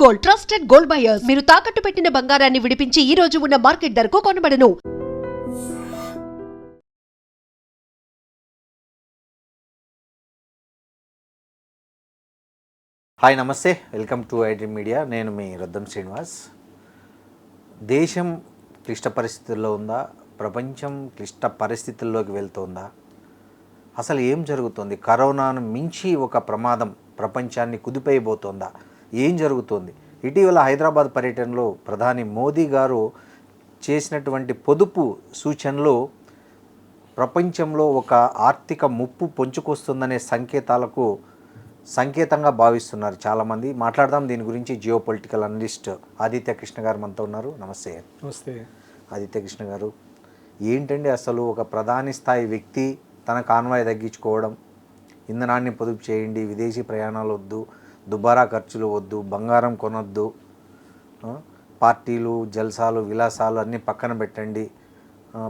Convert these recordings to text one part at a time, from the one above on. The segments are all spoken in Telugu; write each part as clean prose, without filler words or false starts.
Gold, trusted gold buyers. మీరు తాకట్టు పెట్టిన బంగారాన్ని విడిపించి ఈ రోజు ఉన్న మార్కెట్ ధరకు కొనబడను. హాయ్ నమస్తే, వెల్కమ్ టు ఐడ్రీమ్ మీడియా. నేను మీ రొద్దం శ్రీనివాస్. దేశం క్లిష్ట పరిస్థితుల్లో ఉందా? ప్రపంచం క్లిష్ట పరిస్థితుల్లోకి వెళ్తుందా? అసలు ఏం జరుగుతుంది? కరోనాను మించి ఒక ప్రమాదం ప్రపంచాన్ని కుదిపైపోతుందా? ఏం జరుగుతుంది? ఇటీవల హైదరాబాద్ పర్యటనలో ప్రధాని మోదీ గారు చేసినటువంటి పొదుపు సూచనలు ప్రపంచంలో ఒక ఆర్థిక ముప్పు పొంచుకొస్తుందనే సంకేతంగా భావిస్తున్నారు చాలామంది. మాట్లాడదాం దీని గురించి. Geo political analyst Aditya Krishna గారు మనతో ఉన్నారు. నమస్తే. నమస్తే ఆదిత్య కృష్ణ గారు, ఏంటండి అసలు ఒక ప్రధాని స్థాయి వ్యక్తి తన కాన్వాయ్ తగ్గించుకోవడం, ఇంధనాన్ని పొదుపు చేయండి, విదేశీ ప్రయాణాలు వద్దు, దుబారా ఖర్చులు వద్దు, బంగారం కొనొద్దు, పార్టీలు జల్సాలు విలాసాలు అన్నీ పక్కన పెట్టండి,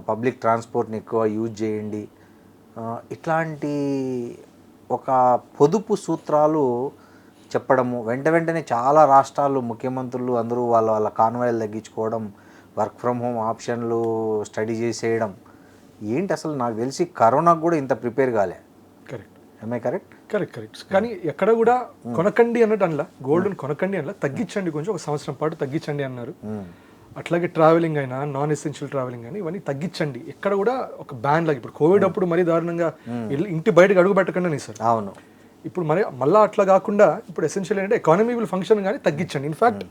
పబ్లిక్ ట్రాన్స్పోర్ట్ని ఎక్కువ యూజ్ చేయండి, ఇట్లాంటి ఒక పొదుపు సూత్రాలు చెప్పడము, వెంటనే చాలా రాష్ట్రాలు ముఖ్యమంత్రులు అందరూ వాళ్ళ కాన్వాయిలు తగ్గించుకోవడం, వర్క్ ఫ్రమ్ హోమ్ ఆప్షన్లు స్టడీ చేసేయడం. ఏంటి అసలు? నాకు తెలిసి కరోనాకు కూడా ఇంత ప్రిపేర్ కాలే. కరెక్ట్. కరెక్ట్. కానీ ఎక్కడ కూడా కొనకండి అన్నట్టు అనలా, గోల్డ్ని కొనకండి అనలా, తగ్గించండి, కొంచెం ఒక సంవత్సరం పాటు తగ్గించండి అన్నారు. అట్లాగే ట్రావెలింగ్ అయినా, నాన్ ఎసెన్షియల్ ట్రావెలింగ్ అయినా ఇవన్నీ తగ్గించండి. ఎక్కడ కూడా ఒక బ్యాన్ లాగా, ఇప్పుడు కోవిడ్ అప్పుడు మరీ దారుణంగా ఇంటి బయటకు అడుగు పెట్టకండి సార్. అవును. ఇప్పుడు మళ్ళీ అట్లా కాకుండా ఇప్పుడు ఎసెన్షియల్ అంటే ఎకానమీ విల్ ఫంక్షన్ కానీ తగ్గించండి. ఇన్ఫ్యాక్ట్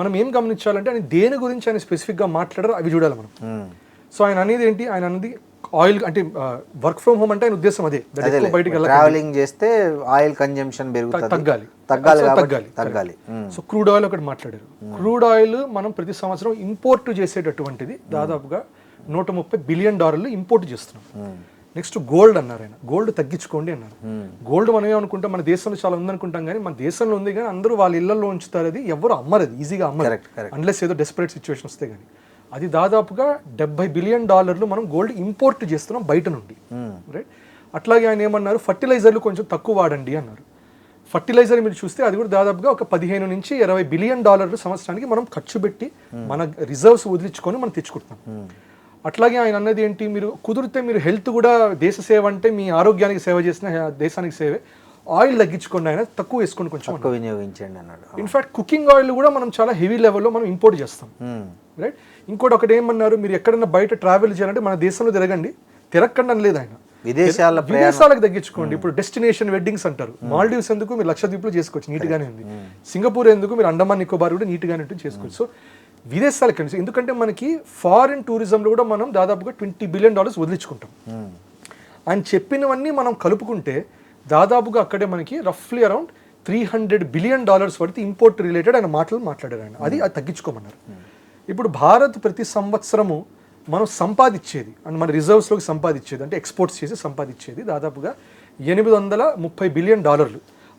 మనం ఏం గమనించాలంటే ఆయన దేని గురించి ఆయన స్పెసిఫిక్గా మాట్లాడారో అవి చూడాలి మనం. సో ఆయన అనేది ఏంటి? ఆయన అనేది ఆయిల్ అంటే వర్క్ ఫ్రమ్ హోమ్ అంటే ఆయన ఉద్దేశం అదే, బయటకు ట్రావెలింగ్ చేస్తే ఆయిల్ కన్జంప్షన్ తగ్గాలి. సో క్రూడ్ ఆయిల్ ఒకటి మాట్లాడారు. క్రూడ్ ఆయిల్ మనం ప్రతి సంవత్సరం ఇంపోర్ట్ చేసేటటువంటిది దాదాపుగా $130 బిలియన్ ఇంపోర్ట్ చేస్తున్నాం. నెక్స్ట్ గోల్డ్ అన్నారు ఆయన, గోల్డ్ తగ్గించుకోండి అన్నారు. గోల్డ్ మనం ఏమనుకుంటాం, మన దేశంలో చాలా ఉందనుకుంటాం, కానీ మన దేశంలో ఉంది కానీ అందరూ వాళ్ళ ఇళ్లలో ఉంచుతారు. అది ఎవరు అమ్మరు, అది ఈజీగా అమ్మరు అన్లెస్ ఏదో డెస్పరేట్ సిచ్యువేషన్ వస్తే కానీ. అది దాదాపుగా $70 బిలియన్ మనం గోల్డ్ ఇంపోర్ట్ చేస్తున్నాం బయట నుండి, రైట్? అట్లాగే ఆయన ఏమన్నారు, ఫర్టిలైజర్లు కొంచెం తక్కువ వాడండి అన్నారు. ఫర్టిలైజర్ మీరు చూస్తే అది కూడా దాదాపుగా ఒక $15 నుంచి $20 బిలియన్ సంవత్సరానికి మనం ఖర్చు పెట్టి మన రిజర్వ్స్ వదిలించుకొని మనం తెచ్చుకుంటున్నాం. అట్లాగే ఆయన అన్నది ఏంటి, మీరు కుదిరితే మీరు హెల్త్ కూడా దేశ సేవ అంటే మీ ఆరోగ్యానికి సేవ చేసిన దేశానికి సేవే, ఆయిల్ తగ్గించుకోండి, ఆయన తక్కువ వేసుకోండి, కొంచెం వినియోగించండి అన్నాడు. ఇన్ఫాక్ట్ కుకింగ్ ఆయిల్ కూడా మనం చాలా హెవీ లెవెల్లో మనం ఇంపోర్ట్ చేస్తాం, రైట్? ఇంకోటి ఒకటి ఏమన్నారు, మీరు ఎక్కడైనా బయట ట్రావెల్ చేయాలంటే మన దేశంలో తిరగకండి అని లేదు ఆయన, విదేశాలకు తగ్గించుకోండి. ఇప్పుడు డెస్టినేషన్ వెడ్డింగ్స్ అంటారు. మాల్డీవ్స్ ఎందుకు మీరు లక్షద్వీప్లో చేసుకోవచ్చు, నీట్గానే ఉంది. సింగపూర్ ఎందుకు మీరు అండమాన్ నికోబార్ కూడా నీట్గానే ఉంటుంది, చేసుకోవచ్చు. సో విదేశాలకు కనిపిస్తుంది, ఎందుకంటే మనకి ఫారిన్ టూరిజంలో కూడా మనం దాదాపుగా $20 బిలియన్ వదిలించుకుంటాం. ఆయన చెప్పినవన్నీ మనం కలుపుకుంటే దాదాపుగా అక్కడే మనకి రఫ్లీ అరౌండ్ $300 బిలియన్ వరకు ఇంపోర్ట్ రిలేటెడ్ ఆయన మాట్లాడారు ఆయన. అది తగ్గించుకోమన్నారు. ఇప్పుడు భారత్ ప్రతి సంవత్సరము మనం సంపాదించేది అండ్ మన రిజర్వ్స్లోకి సంపాదించేది అంటే ఎక్స్పోర్ట్స్ చేసి సంపాదించేది దాదాపుగా $830 బిలియన్.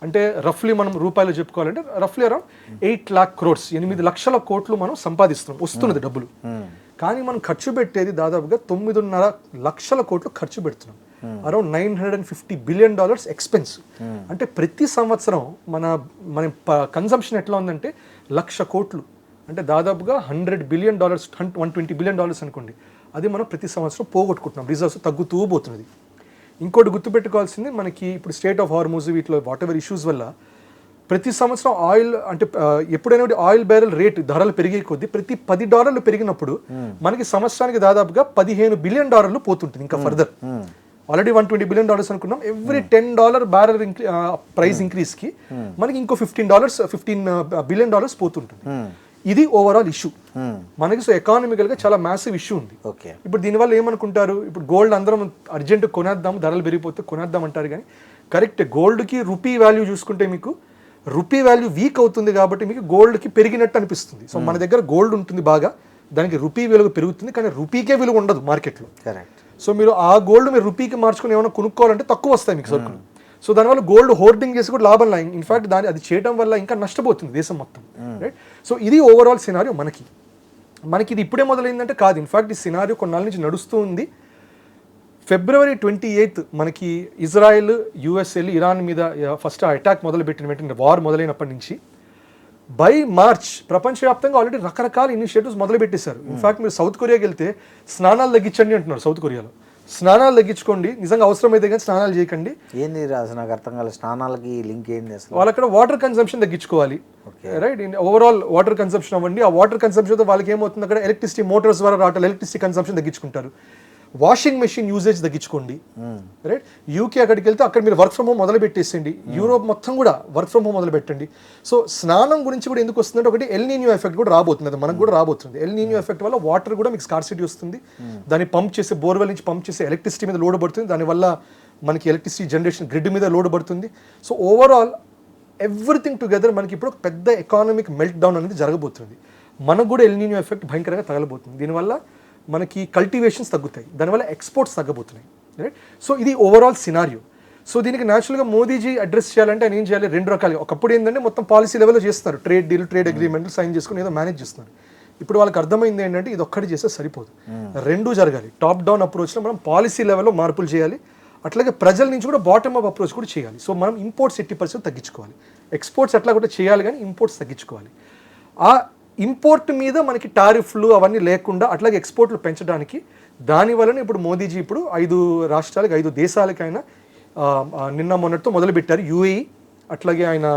అంటే రఫ్లీ మనం రూపాయలు చెప్పుకోవాలంటే రఫ్లీ అరౌండ్ 8 lakh crores, 8 లక్షల కోట్లు మనం సంపాదిస్తున్నాం, వస్తున్నది డబ్బులు. కానీ మనం ఖర్చు పెట్టేది దాదాపుగా 9.5 లక్షల కోట్లు ఖర్చు పెడుతున్నాం. Around $950 billion expense. అంటే ప్రతి సంవత్సరం మన కన్సంప్షన్ ఎట్లా ఉందంటే 1,00,000 కోట్లు, అంటే దాదాపుగా $100 బిలియన్, $120 బిలియన్ అనుకోండి. అది మనం ప్రతి సంవత్సరం పోగొట్టుకుంటున్నాం, రిజర్వ్స్ తగ్గుతూ పోతున్నది. ఇంకోటి గుర్తుపెట్టుకోవాల్సింది, మనకి ఇప్పుడు స్టేట్ ఆఫ్ హార్మోజ్ వీటిలో వాట్ ఎవర్ ఇష్యూస్ వల్ల ప్రతి సంవత్సరం ఆయిల్ అంటే ఎప్పుడైనా ఆయిల్ బ్యారెల్ రేట్ ధరలు పెరిగే కొద్దీ ప్రతి $10 పెరిగినప్పుడు మనకి సంవత్సరానికి దాదాపుగా $15 బిలియన్ పోతుంటుంది. ఇంకా ఫర్దర్ ఆల్రెడీ $120 బిలియన్ అనుకున్నాం. ఎవ్రీ $10 బ్యారెల్ ప్రైస్ ఇంక్రీజ్కి మనకి ఇంకో $15 బిలియన్ పోతుంటుంది. ఇది ఓవరాల్ ఇష్యూ మనకి. సో ఎకానమికల్గా చాలా మ్యాసివ్ ఇష్యూ ఉంది. ఇప్పుడు దీనివల్ల ఏమనుకుంటారు, ఇప్పుడు గోల్డ్ అందరం అర్జెంట్ కొనేద్దాం, ధరలు పెరిగిపోతే కొనేద్దాం అంటారు. కానీ కరెక్ట్, గోల్డ్కి రూపీ వాల్యూ చూసుకుంటే మీకు రూపీ వాల్యూ వీక్ అవుతుంది కాబట్టి మీకు గోల్డ్కి పెరిగినట్టు అనిపిస్తుంది. సో మన దగ్గర గోల్డ్ ఉంటుంది బాగా, దానికి రూపీ విలువ పెరుగుతుంది, కానీ రూపీకే విలువ ఉండదు మార్కెట్లో. సో మీరు ఆ గోల్డ్ మీరు రూపీకి మార్చుకుని ఏమైనా కొనుక్కోవాలంటే తక్కువ వస్తాయి మీకు సరుకులు. సో దానివల్ల గోల్డ్ హోర్డింగ్ చేసి కూడా లాభం లేదు. ఇన్ఫాక్ట్ అది చేయడం వల్ల ఇంకా నష్టపోతుంది దేశం మొత్తం, రైట్? సో ఇది ఓవరాల్ సినారియో. మనకి ఇది ఇప్పుడే మొదలైందంటే కాదు, ఇన్ఫాక్ట్ ఈ సినారియో కొన్నాళ్ళ నుంచి నడుస్తూ ఉంది. February 28 మనకి ఇజ్రాయెల్, యుఎస్ వెళ్ళి ఇరాన్ మీద ఫస్ట్ అటాక్ మొదలుపెట్టిన వెంటనే, వార్ మొదలైనప్పటి నుంచి బై మార్చ్ ప్రపంచవ్యాప్తంగా ఆల్రెడీ రకరకాల ఇనిషియేటివ్స్ మొదలు పెట్టేశారు. ఇన్ఫాక్ట్ మీరు సౌత్ కొరియాకి వెళ్తే స్నానాలు తగ్గించండి అంటున్నారు. సౌత్ కొరియాలో స్నానాలు తగ్గించుకోండి, నిజంగా అవసరమైతే కానీ స్నానాలు చేయకండి. ఏంది అసలు నాకు అర్థం కాలేదు, స్నానాలకి లింక్ ఏంది అసలు? వాళ్ళు అక్కడ వాటర్ కన్సంప్షన్ తగ్గించుకోవాలి, రైట్? ఓవరాల్ వాటర్ కన్సంప్షన్ అవ్వండి. ఆ వాటర్ కన్సంప్షన్తో వాళ్ళకి ఏమవుతుంది, అక్కడ ఎలక్ట్రిసిటీ మోటార్స్ ద్వారా రావటం, ఎలక్ట్రిసిటీ కన్సంప్షన్ తగ్గించుకుంటారు. వాషింగ్ మెషిన్ యూజేజ్ తగ్గించుకోండి, రైట్? యూకే అక్కడికి వెళ్తే అక్కడ మీరు వర్క్ ఫ్రమ్ హోమ్ మొదలు పెట్టేసేయండి. యూరోప్ మొత్తం కూడా వర్క్ ఫ్రమ్ హోమ్ మొదలు పెట్టండి. సో స్నానం గురించి కూడా ఎందుకు వస్తుందంటే, ఒకటి ఎల్ నీనియో ఎఫెక్ట్ కూడా రాబోతుంది, అది మనకు కూడా రాబోతుంది. ఎల్ నీనియో ఎఫెక్ట్ వల్ల వాటర్ కూడా మీకు స్కార్సిటీ వస్తుంది. దాన్ని పంప్ చేసి బోర్వెల్ నుంచి పంప్ చేసి ఎలక్ట్రిసిటీ మీద లోడ్ పడుతుంది. దానివల్ల మనకి ఎలక్ట్రిసిటీ జనరేషన్ గ్రిడ్ మీద లోడ్ పడుతుంది. సో ఓవరాల్ ఎవ్రీథింగ్ టుగెదర్ మనకి ఇప్పుడు ఒక పెద్ద ఎకానమిక్ మెల్ట్ డౌన్ అనేది జరగబోతుంది. మనకు కూడా ఎల్ నీనియో ఎఫెక్ట్ భయంకరంగా తగలబోతుంది. దీనివల్ల మనకి కల్టివేషన్స్ తగ్గుతాయి, దానివల్ల ఎక్స్పోర్ట్స్ తగ్గబోతున్నాయి, రైట్? సో ఇది ఓవరాల్ సినారియో. సో దీనికి న్యాచురల్గా మోదీజీ అడ్రస్ చేయాలంటే ఆయన ఏం చేయాలి, రెండు రకాలుగా. ఒకప్పుడు ఏంటంటే మొత్తం పాలసీ లెవెల్లో చేస్తారు, ట్రేడ్ డీల్, ట్రేడ్ అగ్రిమెంట్లు సైన్ చేసుకుని ఏదో మేనేజ్ చేస్తున్నారు. ఇప్పుడు వాళ్ళకి అర్థమైంది ఏంటంటే ఇది ఒక్కటి చేస్తే సరిపోదు, రెండూ జరగాలి. టాప్ డౌన్ అప్రోచ్లో మనం పాలసీ లెవెల్లో మార్పులు చేయాలి, అట్లాగే ప్రజల నుంచి కూడా బాటమ్ అప్ అప్రోచ్ కూడా చేయాలి. సో మనం ఇంపోర్ట్స్ 80% తగ్గించుకోవాలి, ఎక్స్పోర్ట్స్ అట్లా కూడా చేయాలి, కానీ ఇంపోర్ట్స్ తగ్గించుకోవాలి. ఆ ఇంపోర్ట్ మీద మనకి టారిఫ్లు అవన్నీ లేకుండా అట్లాగే ఎక్స్పోర్ట్లు పెంచడానికి, దానివలన ఇప్పుడు మోదీజీ ఇప్పుడు 5 రాష్ట్రాలకు 5 దేశాలకైనా నిన్న మొన్నటితో మొదలుపెట్టారు. యూఏఈ, అట్లాగే ఆయన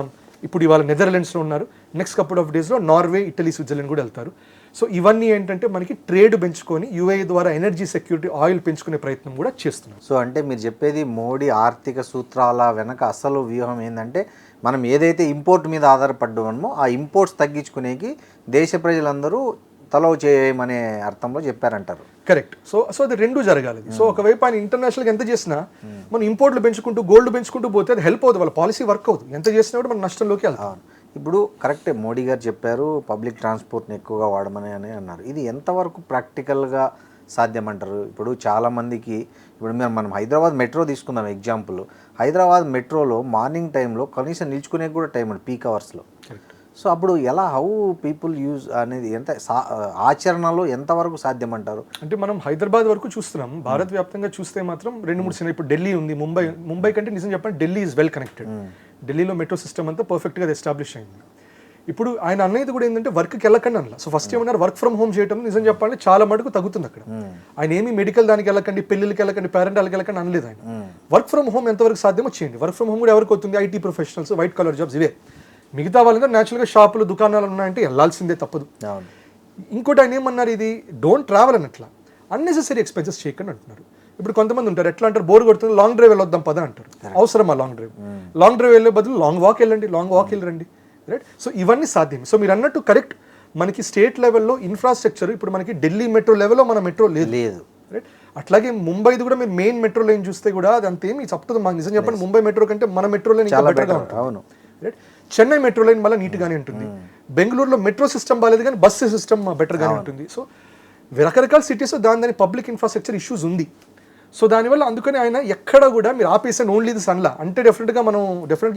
ఇప్పుడు ఇవాళ నెదర్లాండ్స్లో ఉన్నారు. నెక్స్ట్ కపుల్ ఆఫ్ డేస్లో నార్వే, ఇటలీ, స్విట్జర్లాండ్ కూడా వెళ్తారు. సో ఇవన్నీ ఏంటంటే మనకి ట్రేడ్ పెంచుకొని యూఏఈ ద్వారా ఎనర్జీ సెక్యూరిటీ, ఆయిల్ పెంచుకునే ప్రయత్నం కూడా చేస్తున్నారు. సో అంటే మీరు చెప్పేది మోడీ ఆర్థిక సూత్రాల వెనక అసలు వ్యూహం ఏంటంటే, మనం ఏదైతే ఇంపోర్ట్ మీద ఆధారపడ్డామో ఆ ఇంపోర్ట్స్ తగ్గించుకునేకి దేశ ప్రజలందరూ తలవ చేయమనే అర్థంలో చెప్పారంటారు. కరెక్ట్. సో అది రెండు జరగాలి. సో ఒకవైపు ఆయన ఇంటర్నేషనల్గా ఎంత చేసినా మనం ఇంపోర్ట్లు పెంచుకుంటూ, గోల్డ్ పెంచుకుంటూ పోతే అది హెల్ప్ అవుతుంది, వాళ్ళ పాలసీ వర్క్ అవుతుంది. ఎంత చేసినా కూడా మనం నష్టంలోకి వెళ్తాం. ఇప్పుడు కరెక్టే, మోడీ గారు చెప్పారు పబ్లిక్ ట్రాన్స్పోర్ట్ని ఎక్కువగా వాడమని అని అన్నారు. ఇది ఎంతవరకు ప్రాక్టికల్గా సాధ్యమంటారు? ఇప్పుడు చాలామందికి, ఇప్పుడు మనం హైదరాబాద్ మెట్రో తీసుకుందాం ఎగ్జాంపుల్. హైదరాబాద్ మెట్రోలో మార్నింగ్ టైంలో కనీసం నిల్చుకునే కూడా టైం ఉంది, పీక్ అవర్స్లో. సో అప్పుడు ఎలా, హౌ పీపుల్ యూజ్ అనేది ఎంత ఆచరణలో ఎంతవరకు సాధ్యమంటారు? అంటే మనం హైదరాబాద్ వరకు చూస్తున్నాం, భారత వ్యాప్తంగా చూస్తే మాత్రం 2-3 సినిమా. ఇప్పుడు ఢిల్లీ ఉంది, ముంబై కంటే నిజం చెప్పండి ఢిల్లీ ఈజ్ వెల్ కనెక్టెడ్. ఢిల్లీలో మెట్రో సిస్టమ్ అంతా పర్ఫెక్ట్గా ఎస్టాబ్లిష్ అయింది. ఇప్పుడు ఆయన అనేది కూడా ఏంటంటే వర్క్కి వెళ్ళకండి అన్న. సో ఫస్ట్ ఏమన్నారు, వర్క్ ఫ్రమ్ హోమ్ చేయడం నిజం చెప్పాలంటే చాలా మటుకు తగ్గుతుంది అక్కడ. ఆయన ఏమి మెడికల్ దానికి వెళ్ళకండి, పెళ్ళిళ్ళకి వెళ్ళకండి, పేరెంటాలకి వెళ్ళకండి అనలేదు ఆయన. వర్క్ ఫ్రమ్ హోమ్ ఎంతవరకు సాధ్యమో చేయండి. వర్క్ ఫ్రమ్ హోమ్ కూడా ఎవరికి అవుతుంది, IT professionals, white colour jobs, ఇవే. మిగతా వాళ్ళందరూ న్యాచురల్గా షాపులు, దుకాణాలు ఉన్నాయంటే వెళ్ళాల్సిందే, తప్పదు. ఇంకోటి ఆయన ఏమన్నారు, ఇది డోంట్ ట్రావెల్ అన్నట్లా, అన్నెసెసరీ ఎక్స్పెన్సెస్ చేయకండి అంటున్నారు. ఇప్పుడు కొంతమంది ఉంటారు ఎట్లా అంటారు, బోర్ కొడుతుంది, లాంగ్ డ్రైవ్ వెళ్ళొద్దాం పద అంటారు. అవసరమా లాంగ్ డ్రైవ్? లాంగ్ డ్రైవ్ వెళ్ళే బదులు లాంగ్ వాక్ వెళ్ళండి, లాంగ్ వాక్ వెళ్ళండి, రైట్? సో ఇవన్నీ సాధ్యం. సో మీరు అన్నట్టు కరెక్ట్, మనకి స్టేట్ లెవెల్లో ఇన్ఫ్రాస్ట్రక్చర్, ఇప్పుడు మనకి ఢిల్లీ మెట్రో లెవెల్లో మన మెట్రో లేదు, రైట్? అట్లాగే ముంబైది కూడా మీరు మెయిన్ మెట్రో లైన్ చూస్తే కూడా అది అంతేమి చెప్తుంది మాకు. నిజం చెప్పండి, ముంబై మెట్రో కంటే మన మెట్రో లైన్ చాలా బెటర్గా ఉంటుంది, రైట్? చెన్నై మెట్రో లైన్ మళ్ళీ నీట్గానే ఉంటుంది. బెంగళూరులో మెట్రో సిస్టమ్ బాగాలేదు కానీ బస్సు సిస్టమ్ బెటర్గానే ఉంటుంది. సో రకరకాల సిటీస్ దాని పబ్లిక్ ఇన్ఫ్రాస్ట్రక్చర్ ఇష్యూస్ ఉంది. సో దానివల్ల అందుకని ఆయన ఎక్కడ కూడా మీరు ఆపేసాను ఓన్లీ ఇది సన్లా అంటే డెఫినెట్గా మనం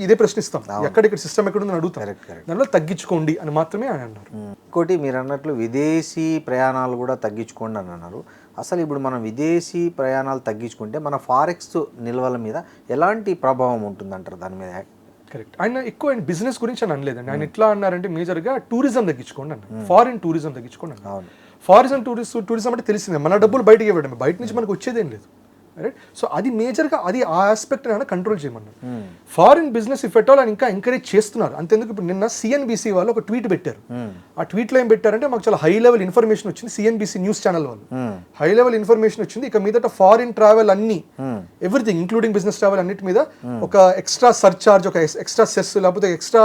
ఇదే ప్రశ్నిస్తాం, ఎక్కడ ఇక్కడ సిస్టమ్ ఎక్కడ ఉందని అడుగుతాం. దానివల్ల తగ్గించుకోండి అని మాత్రమే ఆయన అన్నారు. ఇంకోటి మీరు అన్నట్లు విదేశీ ప్రయాణాలు కూడా తగ్గించుకోండి అని అన్నారు. అసలు ఇప్పుడు మనం విదేశీ ప్రయాణాలు తగ్గించుకుంటే మన ఫారెక్స్ నిల్వల మీద ఎలాంటి ప్రభావం ఉంటుందంటారు దాని మీద? కరెక్ట్. ఆయన ఆయన బిజినెస్ గురించి అని అనలేదండి. ఆయన ఎట్లా అన్నారంటే మేజర్గా టూరిజం తగ్గించుకోండి అన్నారు, ఫారిన్ టూరిజం తగ్గించుకోండి అన్నారు. ఫారిన్ టూరిజం అంటే తెలిసిందే, మన డబ్బులు బయటకి ఇవ్వడం, బయట నుంచి మనకు వచ్చేదేం లేదు, రైట్? సో అది మేజర్గా అది ఆ ఆస్పెక్ట్ ఆయన కంట్రోల్ చేయమన్నారు. Foreign business if at all ఆయన ఇంకా ఎంకరేజ్ చేస్తున్నారు. అంతేందుకు ఇప్పుడు నిన్న సిఎన్బిసి వాళ్ళు ఒక ట్వీట్ పెట్టారు. ఆ ట్వీట్లో ఏం పెట్టారంటే, మాకు చాలా హై లెవెల్ ఇన్ఫర్మేషన్ వచ్చింది, సిఎన్బిసి న్యూస్ ఛానల్ వాళ్ళు హై లెవెల్ ఇన్ఫర్మేషన్ వచ్చింది, ఇక మీదట ఫారిన్ ట్రావెల్ అన్ని ఎవ్రీథింగ్ ఇంక్లూడింగ్ బిజినెస్ ట్రావెల్ అన్నిటి మీద ఒక ఎక్స్ట్రా సర్చార్జ్, ఒక ఎక్స్ట్రా సెస్ లేకపోతే ఎక్స్ట్రా